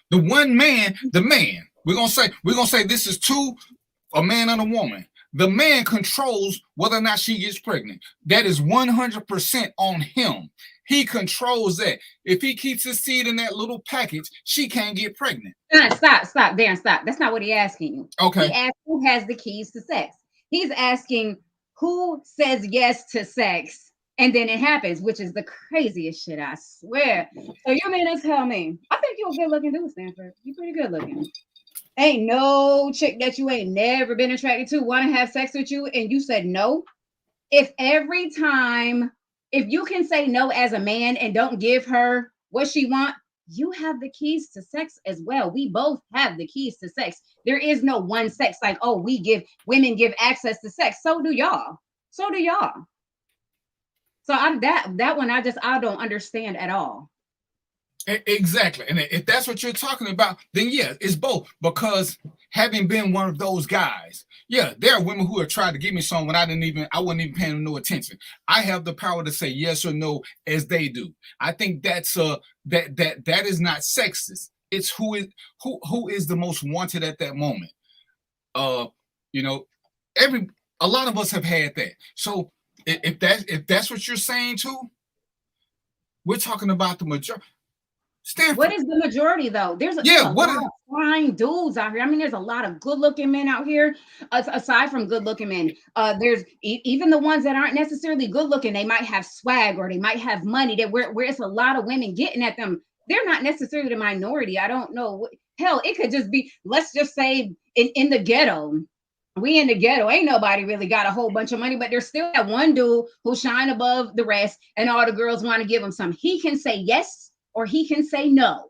The one man, the man. We're gonna say this is two, a man and a woman. The man controls whether or not she gets pregnant. That is 100% on him. He controls that. If he keeps his seed in that little package, she can't get pregnant. Stop, Darren, stop. That's not what he's asking you. Okay. He asked who has the keys to sex. He's asking who says yes to sex, and then it happens, which is the craziest shit, I swear. So you mean to tell me, I think you're a good-looking dude, Stanford. You're pretty good-looking. Ain't no chick that you ain't never been attracted to want to have sex with you, and you said no. If every time... If you can say no as a man and don't give her what she wants, you have the keys to sex as well. We both have the keys to sex. There is no one sex like, oh, women give access to sex. So do y'all. So that one I don't understand at all. Exactly. And if that's what you're talking about, then yeah, it's both. Because having been one of those guys, yeah, there are women who have tried to give me some when I wasn't even paying them no attention. I have the power to say yes or no as they do. I think that's that is not sexist. It's who is the most wanted at that moment. You know, a lot of us have had that. So if that's what you're saying too, we're talking about the majority. Stanford. What is the majority though? There's a lot of fine dudes out here. I mean, there's a lot of good-looking men out here. Aside from good-looking men, there's even the ones that aren't necessarily good-looking. They might have swag or they might have money. That where it's a lot of women getting at them. They're not necessarily the minority. I don't know. Hell, it could just be. Let's just say in the ghetto. We in the ghetto, ain't nobody really got a whole bunch of money, but there's still that one dude who shine above the rest, and all the girls want to give him some. He can say yes. Or he can say no.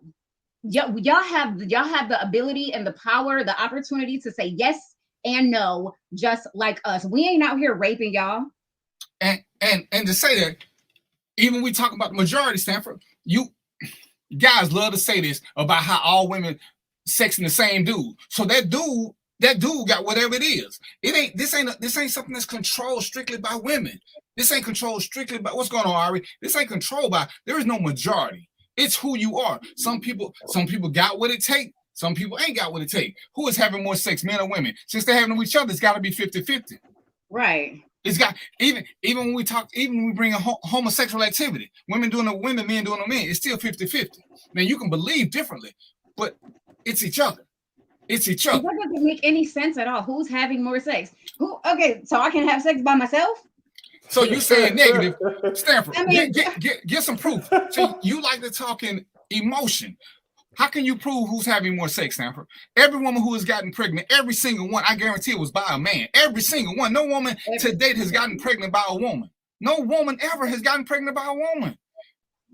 Y'all have the ability and the power, the opportunity to say yes and no, just like us. We ain't out here raping y'all. And to say that, even we talk about the majority, Stanford, you guys love to say this about how all women sexing the same dude. So that dude got whatever it is. This ain't something that's controlled strictly by women. This ain't controlled strictly by what's going on, Ari. This ain't controlled by. There is no majority. It's who you are. Some people got what it takes. Some people ain't got what it takes. Who is having more sex, men or women? Since they're having with each other, it's got to be 50-50. Right. It's got even when we bring a homosexual activity, women doing the women, men doing the men, it's still 50-50. Now you can believe differently, but it's each other. It's each other. That doesn't make any sense at all. Who's having more sex? Okay, so I can have sex by myself? So you saying negative, Stanford? Get some proof. See, you like to talk in emotion. How can you prove who's having more sex, Stanford? Every woman who has gotten pregnant, every single one, I guarantee it was by a man. Every single one. No woman to date has gotten pregnant by a woman. No woman ever has gotten pregnant by a woman.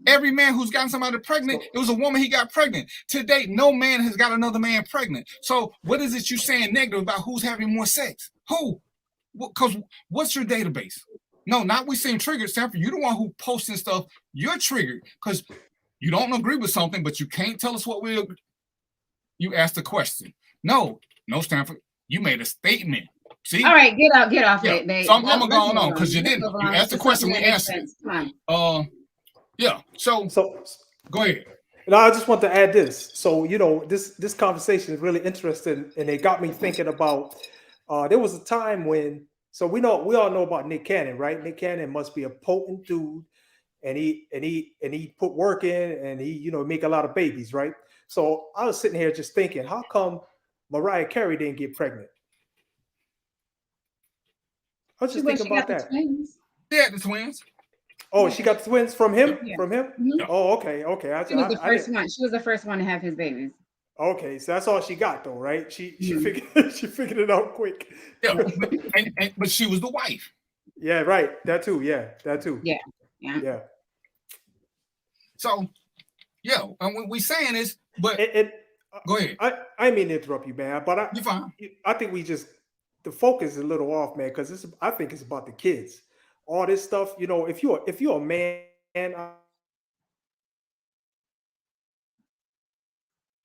Every man who's gotten somebody pregnant, it was a woman he got pregnant. To date, no man has got another man pregnant. So what is it you saying negative about who's having more sex? Who? Because what's your database? No, not we saying triggered, Stanford. You're the one who posting stuff. You're triggered because you don't agree with something, but you can't tell us what we agree. You asked a question. No, Stanford. You made a statement. See? All right, get off it, babe. So I'm gonna go on because you didn't. You asked the question, we answered. Yeah. So go ahead. And I just want to add this. So this conversation is really interesting, and it got me thinking about. There was a time when. So we all know about Nick Cannon, right? Nick Cannon must be a potent dude, and he put work in, and he make a lot of babies, right? So I was sitting here just thinking, how come Mariah Carey didn't get pregnant? I was just thinking about that. Yeah, the twins. Oh, she got the twins from him? Yeah. From him? Mm-hmm. Oh, okay. She was the first one. She was the first one to have his babies. Okay, so that's all she got, though, right? She figured it out quick. Yeah, but she was the wife. Yeah, right. That too. Yeah, that too. Yeah. So, yeah, and what we saying is, but go ahead. I mean to interrupt you, man, but you're fine. I think the focus is a little off, man, because I think it's about the kids. All this stuff, if you're a man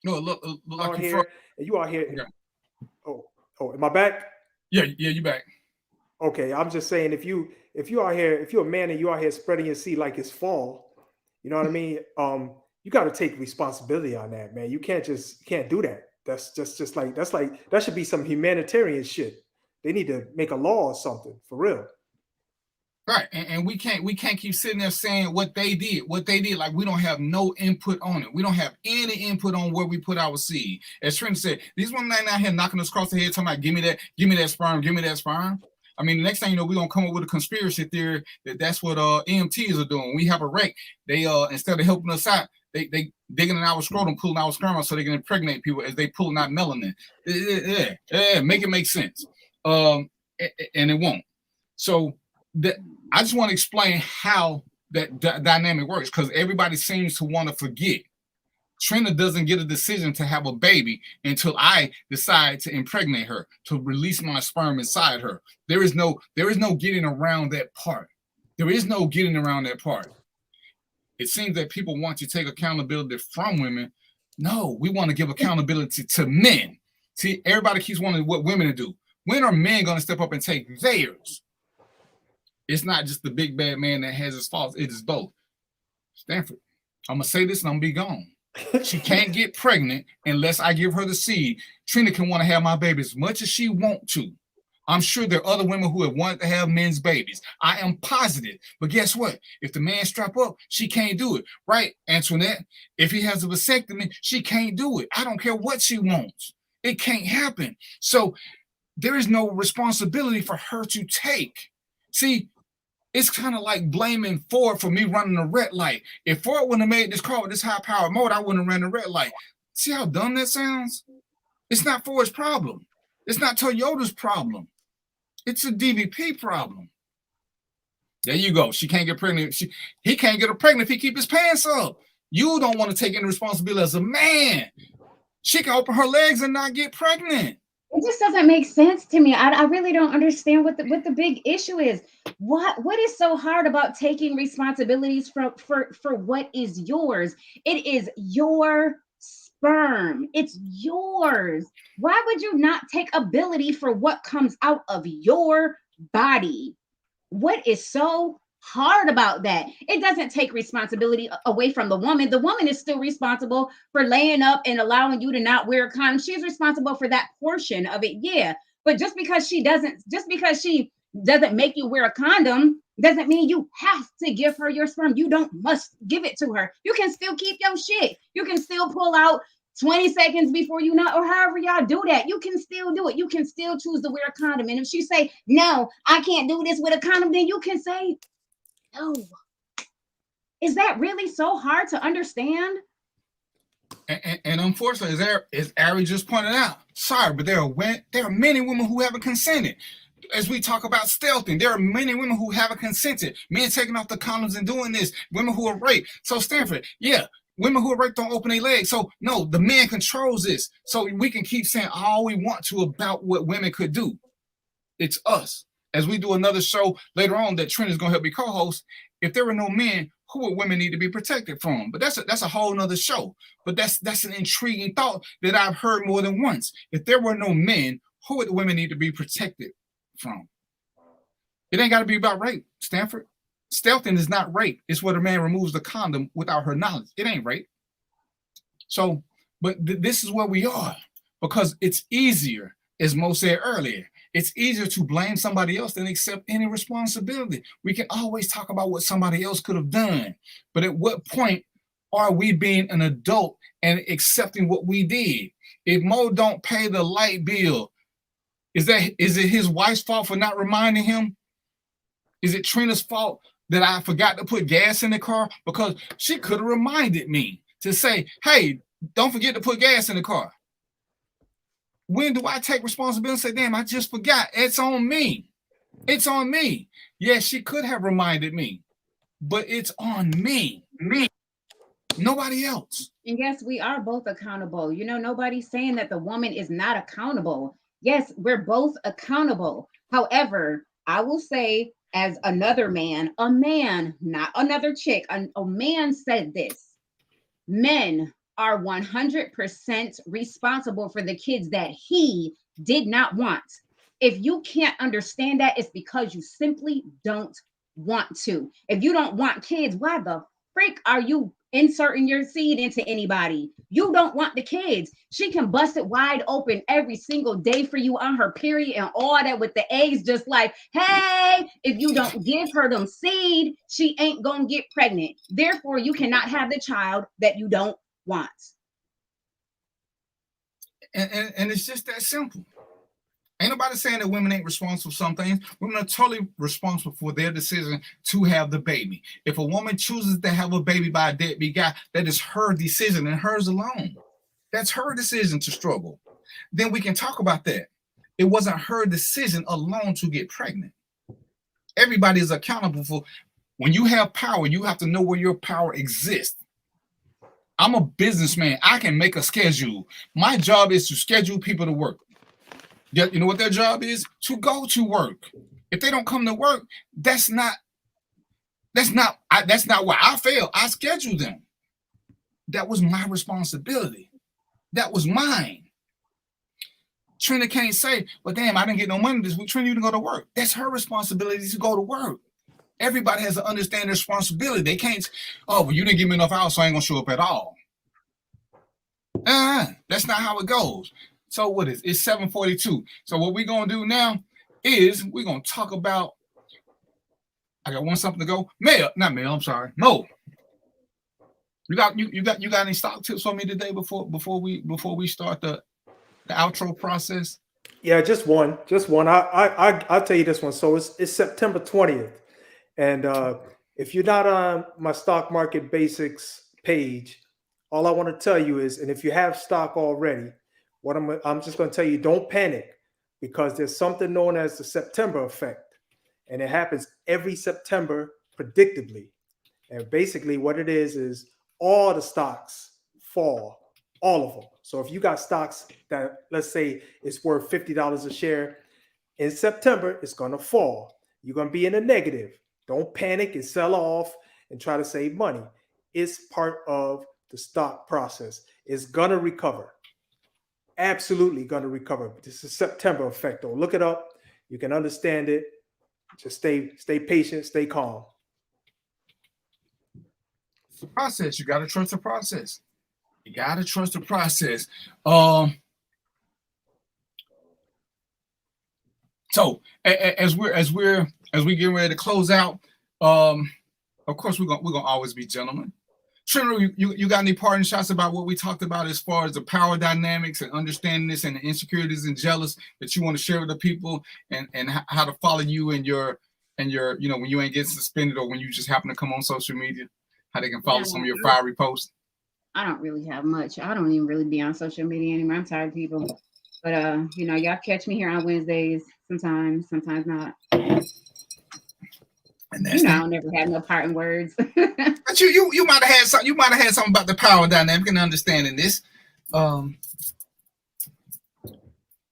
No, look like out you here, and you out here. Okay. Oh, am I back? Yeah, you back. Okay, I'm just saying if you out here, if you're a man and you out here spreading your seed like it's fall, you know what I mean? You got to take responsibility on that, man. You can't do that. That's just like that should be some humanitarian shit. They need to make a law or something for real. Right, and we can't keep sitting there saying what they did. Like we don't have no input on it. We don't have any input on where we put our seed. As Trent said, these women ain't out here knocking us across the head, talking about give me that sperm, give me that sperm. I mean, the next thing you know, we're gonna come up with a conspiracy theory that's what EMTs are doing. We have a wreck. They instead of helping us out, they digging in our scrotum, pulling our sperm out so they can impregnate people as they pulling out melanin. Yeah, make it make sense. And it won't. So I just want to explain how that dynamic works, because everybody seems to want to forget. Trina doesn't get a decision to have a baby until I decide to impregnate her, to release my sperm inside her. There is no getting around that part. There is no getting around that part. It seems that people want to take accountability from women. No, we want to give accountability to men. See, everybody keeps wanting what women to do. When are men going to step up and take theirs? It's not just the big bad man that has his faults. It is both. Stanford, I'm going to say this and I'm going to be gone. She can't get pregnant unless I give her the seed. Trina can want to have my baby as much as she wants to. I'm sure there are other women who have wanted to have men's babies. I am positive. But guess what? If the man strap up, she can't do it. Right, Antoinette? If he has a vasectomy, she can't do it. I don't care what she wants. It can't happen. So there is no responsibility for her to take. See, it's kind of like blaming Ford for me running a red light. If Ford wouldn't have made this car with this high-powered motor, I wouldn't have ran a red light. See how dumb that sounds? It's not Ford's problem. It's not Toyota's problem. It's a DVP problem. There you go. She can't get pregnant. He can't get her pregnant if he keep his pants up. You don't want to take any responsibility as a man. She can open her legs and not get pregnant. It just doesn't make sense to me. I really don't understand what the big issue is. What is so hard about taking responsibilities for what is yours? It is your sperm. It's yours. Why would you not take ability for what comes out of your body? What is so hard about that? It doesn't take responsibility away from the woman. The woman is still responsible for laying up and allowing you to not wear a condom. She's responsible for that portion of it, yeah. But just because she doesn't make you wear a condom doesn't mean you have to give her your sperm. You must give it to her. You can still keep your shit. You can still pull out 20 seconds before you know, or however y'all do that. You can still do it. You can still choose to wear a condom. And if she say, no, I can't do this with a condom, then you can say, no. Is that really so hard to understand? And unfortunately, as Ari just pointed out, sorry, but there are many women who haven't consented. As we talk about stealthing, there are many women who haven't consented. Men taking off the condoms and doing this. Women who are raped. So Stanford, yeah, women who are raped don't open their legs. So no, the man controls this. So we can keep saying all we want to about what women could do. It's us. As we do another show later on that Trent is going to help me co-host, if there were no men, who would women need to be protected from? But that's a whole nother show. But that's an intriguing thought that I've heard more than once. If there were no men, who would women need to be protected from? It ain't got to be about rape, Stanford. Stealthing is not rape. It's where a man removes the condom without her knowledge. It ain't rape. So, but this is where we are, because it's easier, as Mo said earlier. It's easier to blame somebody else than accept any responsibility. We can always talk about what somebody else could have done, but at what point are we being an adult and accepting what we did? If Mo don't pay the light bill, is it his wife's fault for not reminding him? Is it Trina's fault that I forgot to put gas in the car? Because she could have reminded me to say, hey, don't forget to put gas in the car. When do I take responsibility and say, damn, I just forgot? It's on me. It's on me. Yes, she could have reminded me, but it's on me. Nobody else. And yes, we are both accountable. You know, nobody's saying that the woman is not accountable. Yes, we're both accountable. However, I will say, as another man, a man, not another chick, a man said this: men are 100% responsible for the kids that he did not want. If you can't understand that, it's because you simply don't want to. If you don't want kids, why the freak are you inserting your seed into anybody? You don't want the kids. She can bust it wide open every single day for you on her period and all that with the eggs, just like, hey, if you don't give her them seed, she ain't gonna get pregnant. Therefore, you cannot have the child that you don't want. And it's just that simple. Ain't nobody saying that women ain't responsible for some things. Women are totally responsible for their decision to have the baby. If a woman chooses to have a baby by a deadbeat guy, that is her decision and hers alone. That's her decision to struggle. Then we can talk about that. It wasn't her decision alone to get pregnant. Everybody is accountable for. When you have power, you have to know where your power exists. I'm a businessman. I can make a schedule. My job is to schedule people to work. You know what their job is? To go to work. If they don't come to work, that's not why I fail. I scheduled them. That was my responsibility. That was mine. Trina can't say, well, damn, I didn't get no money this week. Trina, you didn't go to work. That's her responsibility to go to work. Everybody has to understand their responsibility. They can't, oh, well, you didn't give me enough hours, so I ain't gonna show up at all. That's not how it goes. So what is it's 7:42. So what we're gonna do now is we're gonna talk about. I got something to go. Not Mel. I'm sorry, Mo. You got any stock tips for me today before we start the outro process? Yeah, just one. I'll tell you this one. So it's September 20th, and if you're not on my stock market basics page, all I want to tell you is, and if you have stock already. What I'm just going to tell you, don't panic, because there's something known as the September effect, and it happens every September predictably. And basically what it is all the stocks fall, all of them. So if you got stocks that, let's say, it's worth $50 a share, in September, it's going to fall. You're going to be in a negative. Don't panic and sell off and try to save money. It's part of the stock process. It's going to recover. Absolutely going to recover. But this is September effect, though. Look it up. You can understand it. Just stay patient, stay calm. It's the process. You got to trust the process. You got to trust the process. So as we get ready to close out, of course we're gonna always be gentlemen. Trina, you got any parting shots about what we talked about as far as the power dynamics and understanding this and the insecurities and jealous that you want to share with the people, and how to follow you and your when you ain't getting suspended or when you just happen to come on social media, how they can follow some of your fiery posts? I don't really have much. I don't even really be on social media anymore. I'm tired of people. But y'all catch me here on Wednesdays sometimes not. And that's I don't never have no parting words. But you might have had something. You might have had something about the power dynamic and understanding this. Mo,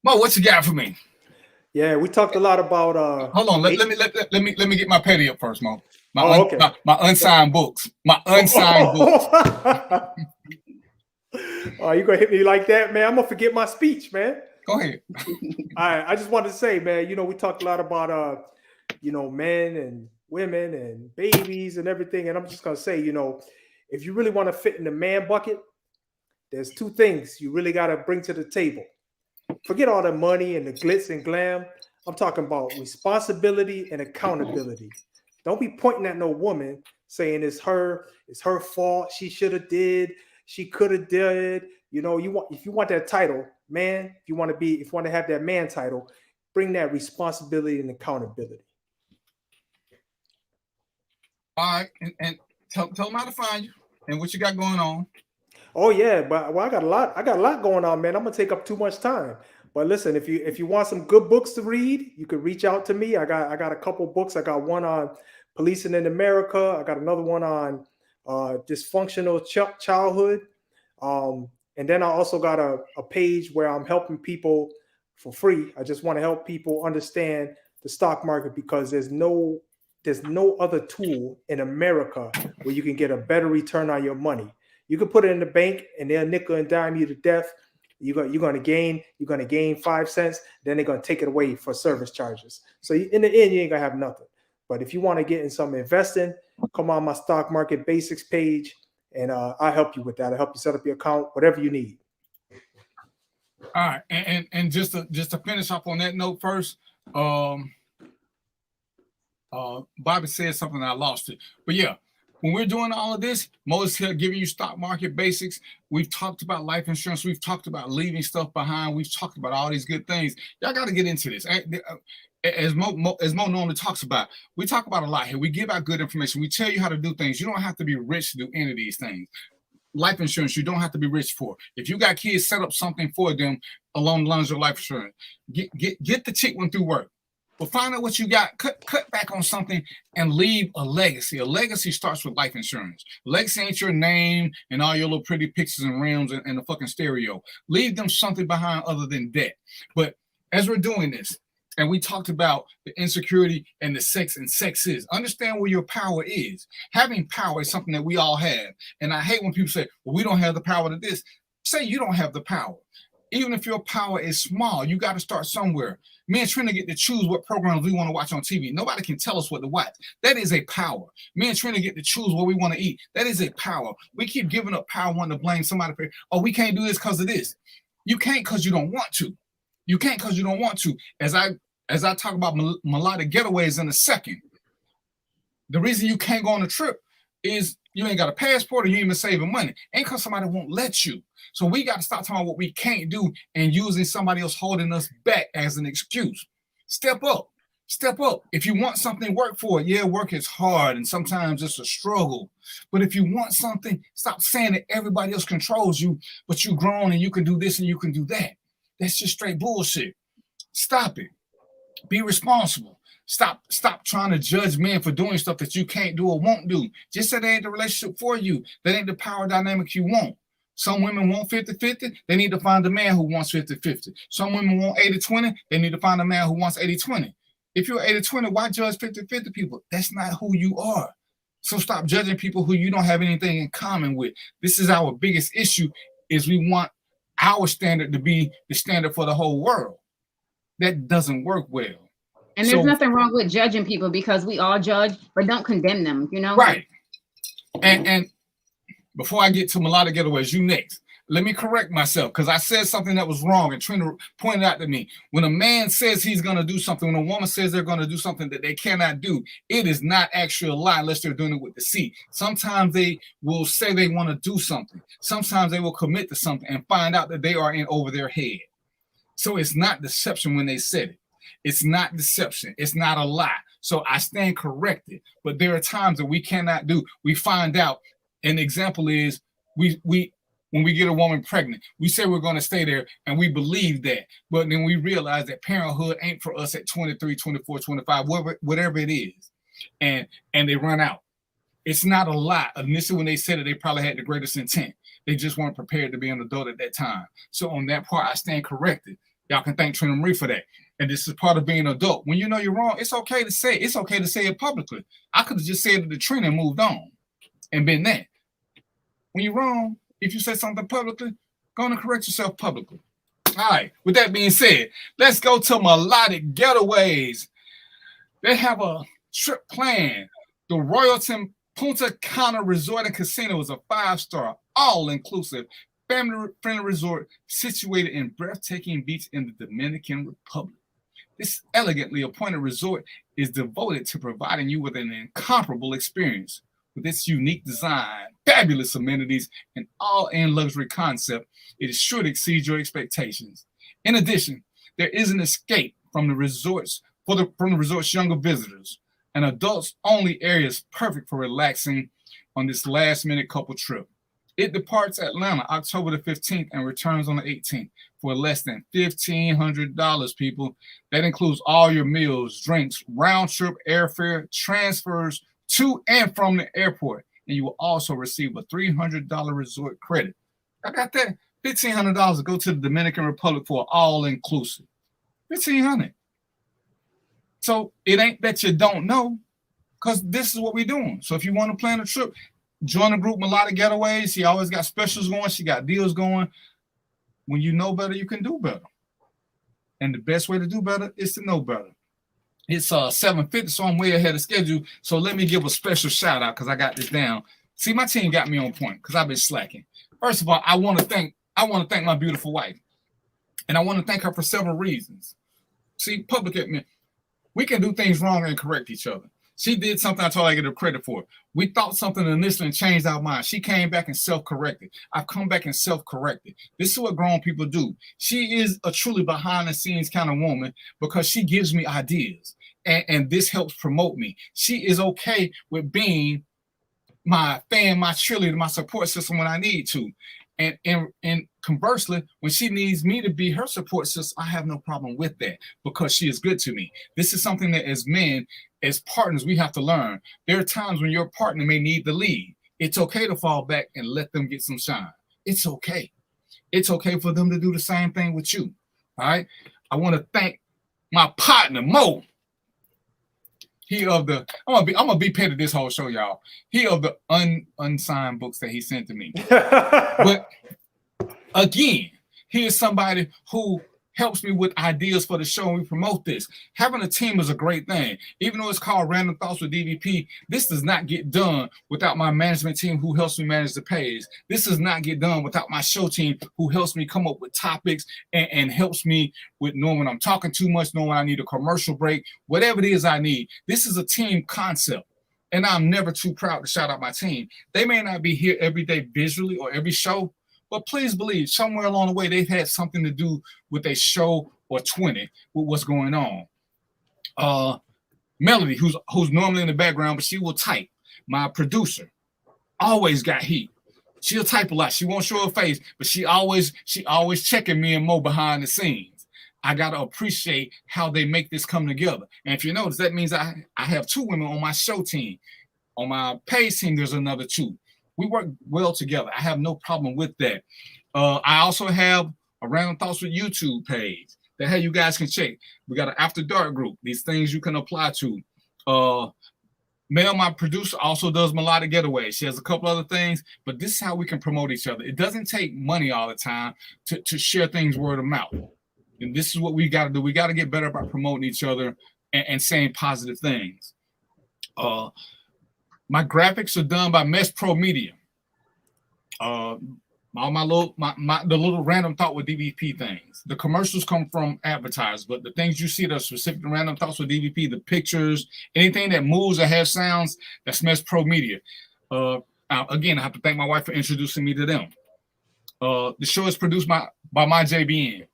what you got for me? Yeah, we talked a lot about. Hold on, let me get my petty up first, Mo. My unsigned books. My unsigned books. Oh, you gonna hit me like that, man? I'm gonna forget my speech, man. Go ahead. All right, I just wanted to say, man, we talked a lot about men and women and babies and everything, and I'm just gonna say, if you really want to fit in the man bucket, there's two things you really got to bring to the table. Forget all the money and the glitz and glam. I'm talking about responsibility and accountability. Don't be pointing at no woman saying it's her fault, she should have did, she could have did. If you want that title, man, if you want to have that man title, bring that responsibility and accountability. All right, and tell them how to find you and what you got going on. Oh yeah, but I got a lot going on, man. I'm gonna take up too much time. But listen, if you want some good books to read, you can reach out to me. I got a couple books. I got one on policing in America. I got another one on dysfunctional childhood. And then I also got a page where I'm helping people for free. I just want to help people understand the stock market, because there's no other tool in America where you can get a better return on your money. You can put it in the bank and they'll nickel and dime you to death. You're gonna gain 5 cents. Then they're gonna take it away for service charges. So in the end, you ain't gonna have nothing. But if you want to get in some investing, come on my stock market basics page, and I'll help you with that. I'll help you set up your account, whatever you need. All right, and just to finish up on that note first, Bobby said something I lost it, but yeah, when we're doing all of this, Mo is here giving you stock market basics. We've talked about life insurance. We've talked about leaving stuff behind. We've talked about all these good things. Y'all got to get into this. As Mo normally talks about, we talk about a lot here. We give out good information. We tell you how to do things. You don't have to be rich to do any of these things. Life insurance, you don't have to be rich for. If you got kids, set up something for them along the lines of life insurance. Get the cheap one through work. But find out what you got, cut back on something, and leave a legacy. A legacy starts with life insurance. Legacy ain't your name and all your little pretty pictures and rims and the fucking stereo. Leave them something behind other than debt. But as we're doing this, and we talked about the insecurity and the sex and sex is. Understand where your power is. Having power is something that we all have. And I hate when people say, well, we don't have the power to this. Say you don't have the power. Even if your power is small, you got to start somewhere. Me and Trina get to choose what programs we want to watch on TV. Nobody can tell us what to watch. That is a power. Me and Trina get to choose what we want to eat. That is a power. We keep giving up power, wanting to blame somebody for, oh, we can't do this because of this. You can't because you don't want to. You can't because you don't want to. As I talk about melodic getaways in a second, the reason you can't go on a trip is you ain't got a passport or you ain't even saving money. Ain't because somebody won't let you. So we got to stop talking about what we can't do and using somebody else holding us back as an excuse. Step up. Step up. If you want something, work for it. Yeah, work is hard and sometimes it's a struggle. But if you want something, stop saying that everybody else controls you, but you're grown and you can do this and you can do that. That's just straight bullshit. Stop it. Be responsible. Stop trying to judge men for doing stuff that you can't do or won't do. Just say that ain't the relationship for you. That ain't the power dynamic you want. Some women want 50-50. They need to find a man who wants 50-50. Some women want 80-20. They need to find a man who wants 80-20. If you're 80-20, why judge 50-50 people? That's not who you are. So stop judging people who you don't have anything in common with. This is our biggest issue, is we want our standard to be the standard for the whole world. That doesn't work well. And there's nothing wrong with judging people because we all judge, but don't condemn them, you know? Right. And before I get to melodic getaways, you next. Let me correct myself because I said something that was wrong and Trina pointed out to me. When a man says he's going to do something, when a woman says they're going to do something that they cannot do, it is not actually a lie unless they're doing it with deceit. Sometimes they will say they want to do something. Sometimes they will commit to something and find out that they are in over their head. So it's not deception when they said it. It's not deception. It's not a lie. So I stand corrected. But there are times that we cannot do. We find out. An example is we when we get a woman pregnant, we say we're going to stay there and we believe that. But then we realize that parenthood ain't for us at 23, 24, 25, whatever it is. And they run out. It's not a lie. Initially, when they said it, they probably had the greatest intent. They just weren't prepared to be an adult at that time. So on that part, I stand corrected. Y'all can thank Trina Marie for that. And this is part of being an adult. When you know you're wrong, it's okay to say it. It's okay to say it publicly. I could have just said it to Trina and moved on and been that. When you're wrong, if you say something publicly, go on and correct yourself publicly. All right. With that being said, let's go to melodic getaways. They have a trip planned. The Royalton Punta Cana Resort and Casino is a 5-star, all-inclusive, family-friendly resort situated in breathtaking beach in the Dominican Republic. This elegantly appointed resort is devoted to providing you with an incomparable experience. With its unique design, fabulous amenities, and all-in luxury concept, it is sure to exceed your expectations. In addition, there is an escape from the resort's younger visitors. An adults-only area is perfect for relaxing on this last-minute couple trip. It departs Atlanta October the 15th and returns on the 18th for less than $1,500, people. That includes all your meals, drinks, round-trip airfare, transfers to and from the airport. And you will also receive a $300 resort credit. I got that. $1,500 to go to the Dominican Republic for all-inclusive. $1,500. So it ain't that you don't know, because this is what we're doing. So if you want to plan a trip, Join the group Melodic Getaways. She always got specials going. She got deals going. When you know better, you can do better. And the best way to do better is to know better. It's 7:50, so I'm way ahead of schedule. So let me give a special shout out because I got this down. See, my team got me on point because I've been slacking. First of all, I want to thank my beautiful wife. And I want to thank her for several reasons. See, public admin, we can do things wrong and correct each other. She did something I told her I get her credit for. We thought something initially and changed our mind. She came back and self-corrected. I've come back and self-corrected. This is what grown people do. She is a truly behind-the-scenes kind of woman because she gives me ideas. And this helps promote me. She is okay with being my fan, my cheerleader, my support system when I need to. And conversely, when she needs me to be her support system, I have no problem with that because she is good to me. This is something that as men, as partners, we have to learn. There are times when your partner may need the lead. It's okay to fall back and let them get some shine. It's okay. It's okay for them to do the same thing with you. All right. I want to thank my partner, Mo. I'm gonna be petty this whole show, y'all. He of the unsigned books that he sent to me. But again, he is somebody who helps me with ideas for the show and we promote this. Having a team is a great thing. Even though it's called Random Thoughts with DVP, this does not get done without my management team who helps me manage the page. This does not get done without my show team who helps me come up with topics and helps me with knowing when I'm talking too much, knowing when I need a commercial break, whatever it is I need. This is a team concept. And I'm never too proud to shout out my team. They may not be here every day visually or every show, but please believe somewhere along the way, they've had something to do with a show or 20 with what's going on. Melody, who's normally in the background, but she will type. My producer always got heat. She'll type a lot. She won't show her face, but she always checking me and Mo behind the scenes. I got to appreciate how they make this come together. And if you notice, that means I have 2 women on my show team. On my page team, there's another 2. We work well together. I have no problem with that. I also have a Random Thoughts with YouTube page that you guys can check. We got an After Dark group. These things you can apply to. Mel, my producer, also does Melodic Getaway. She has a couple other things, but this is how we can promote each other. It doesn't take money all the time to share things word of mouth. And this is what we got to do. We got to get better about promoting each other and saying positive things. My graphics are done by Mesh Pro Media. All the little Random Thought with DVP things. The commercials come from advertisers, but the things you see that are specific to Random Thoughts with DVP, the pictures, anything that moves or has sounds, that's Mesh Pro Media. Again, I have to thank my wife for introducing me to them. The show is produced by my JBN.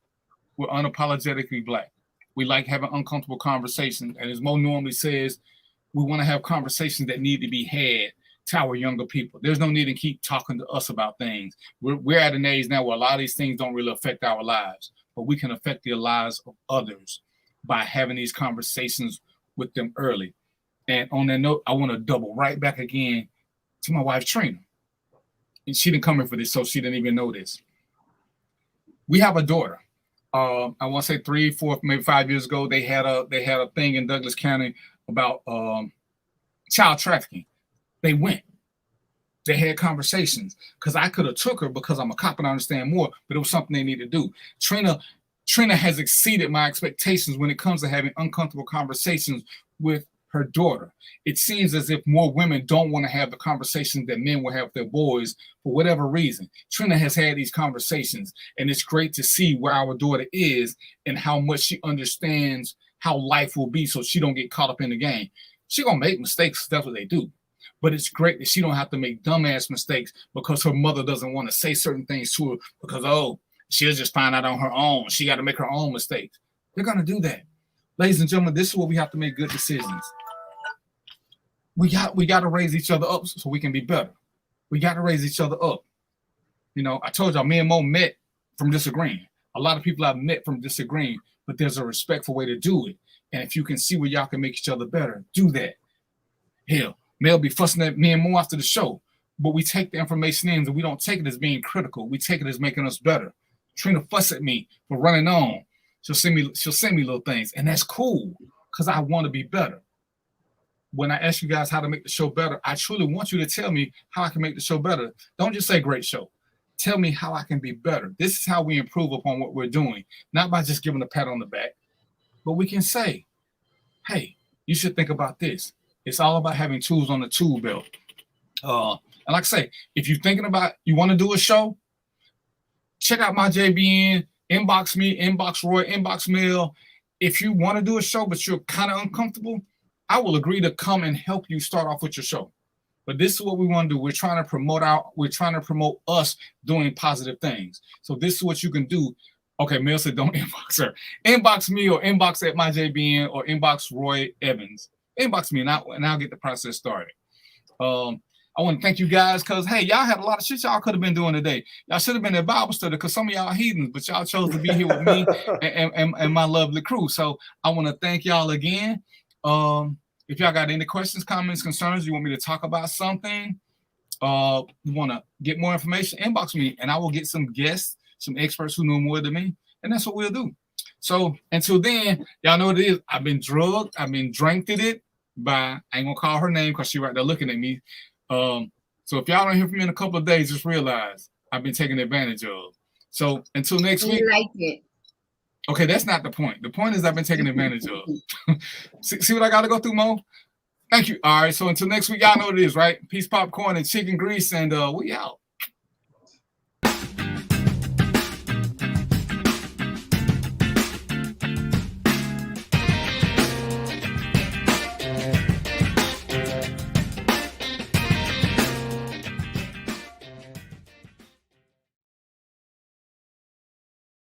We're unapologetically Black. We like having uncomfortable conversations, and as Mo normally says, we want to have conversations that need to be had to our younger people. There's no need to keep talking to us about things. We're at an age now where a lot of these things don't really affect our lives, but we can affect the lives of others by having these conversations with them early. And on that note, I want to double right back again to my wife, Trina. And she didn't come in for this, so she didn't even know this. We have a daughter. I want to say 3, 4, maybe 5 years ago, they had a thing in Douglas County about child trafficking. They went. They had conversations because I could have took her because I'm a cop and I understand more, but it was something they need to do. Trina has exceeded my expectations when it comes to having uncomfortable conversations with her daughter. It seems as if more women don't want to have the conversations that men will have with their boys for whatever reason. Trina has had these conversations, and it's great to see where our daughter is and how much she understands how life will be so she don't get caught up in the game. She gonna make mistakes, that's what they do. But it's great that she don't have to make dumbass mistakes because her mother doesn't want to say certain things to her because, she'll just find out on her own. She got to make her own mistakes. They're going to do that. Ladies and gentlemen, this is where we have to make good decisions. We got to raise each other up so we can be better. We got to raise each other up. You know, I told y'all, me and Mo met from disagreeing. A lot of people I've met from disagreeing, but there's a respectful way to do it. And if you can see where y'all can make each other better, do that. Hell, Mel be fussing at me and Mo after the show, but we take the information in and we don't take it as being critical. We take it as making us better. Trina fuss at me for running on. She'll send me little things, and that's cool because I want to be better. when I ask you guys how to make the show better, I truly want you to tell me how I can make the show better. Don't just say great show. Tell me how I can be better. This is how we improve upon what we're doing, not by just giving a pat on the back, but we can say, hey, you should think about this. It's all about having tools on the tool belt. And like I say, if you're thinking about, you want to do a show, check out my JBN, inbox me, inbox Roy, inbox Mel. If you want to do a show, but you're kind of uncomfortable, I will agree to come and help you start off with your show. But this is what we want to do. We're trying to promote us doing positive things. So this is what you can do. Okay, Mel said don't inbox her. Inbox me or inbox at my JBN or inbox Roy Evans. Inbox me and I'll get the process started. I want to thank you guys because, hey, y'all had a lot of shit y'all could have been doing today. Y'all should have been at Bible study because some of y'all heathens, but y'all chose to be here with me and my lovely crew. So I want to thank y'all again. If y'all got any questions, comments, concerns, you want me to talk about something, you want to get more information, inbox me and I will get some guests, some experts who know more than me, and that's what we'll do. So until then, y'all know what it is. I've been drugged. I've been dranked it by, I ain't gonna call her name because she right there looking at me. So if y'all don't hear from me in a couple of days, just realize I've been taken advantage of. So until next week. Like it. Okay, that's not the point. The point is I've been taken advantage of. See what I got to go through, Mo? Thank you. All right, so until next week, y'all know what it is, right? Peace, popcorn, and chicken grease, and we out.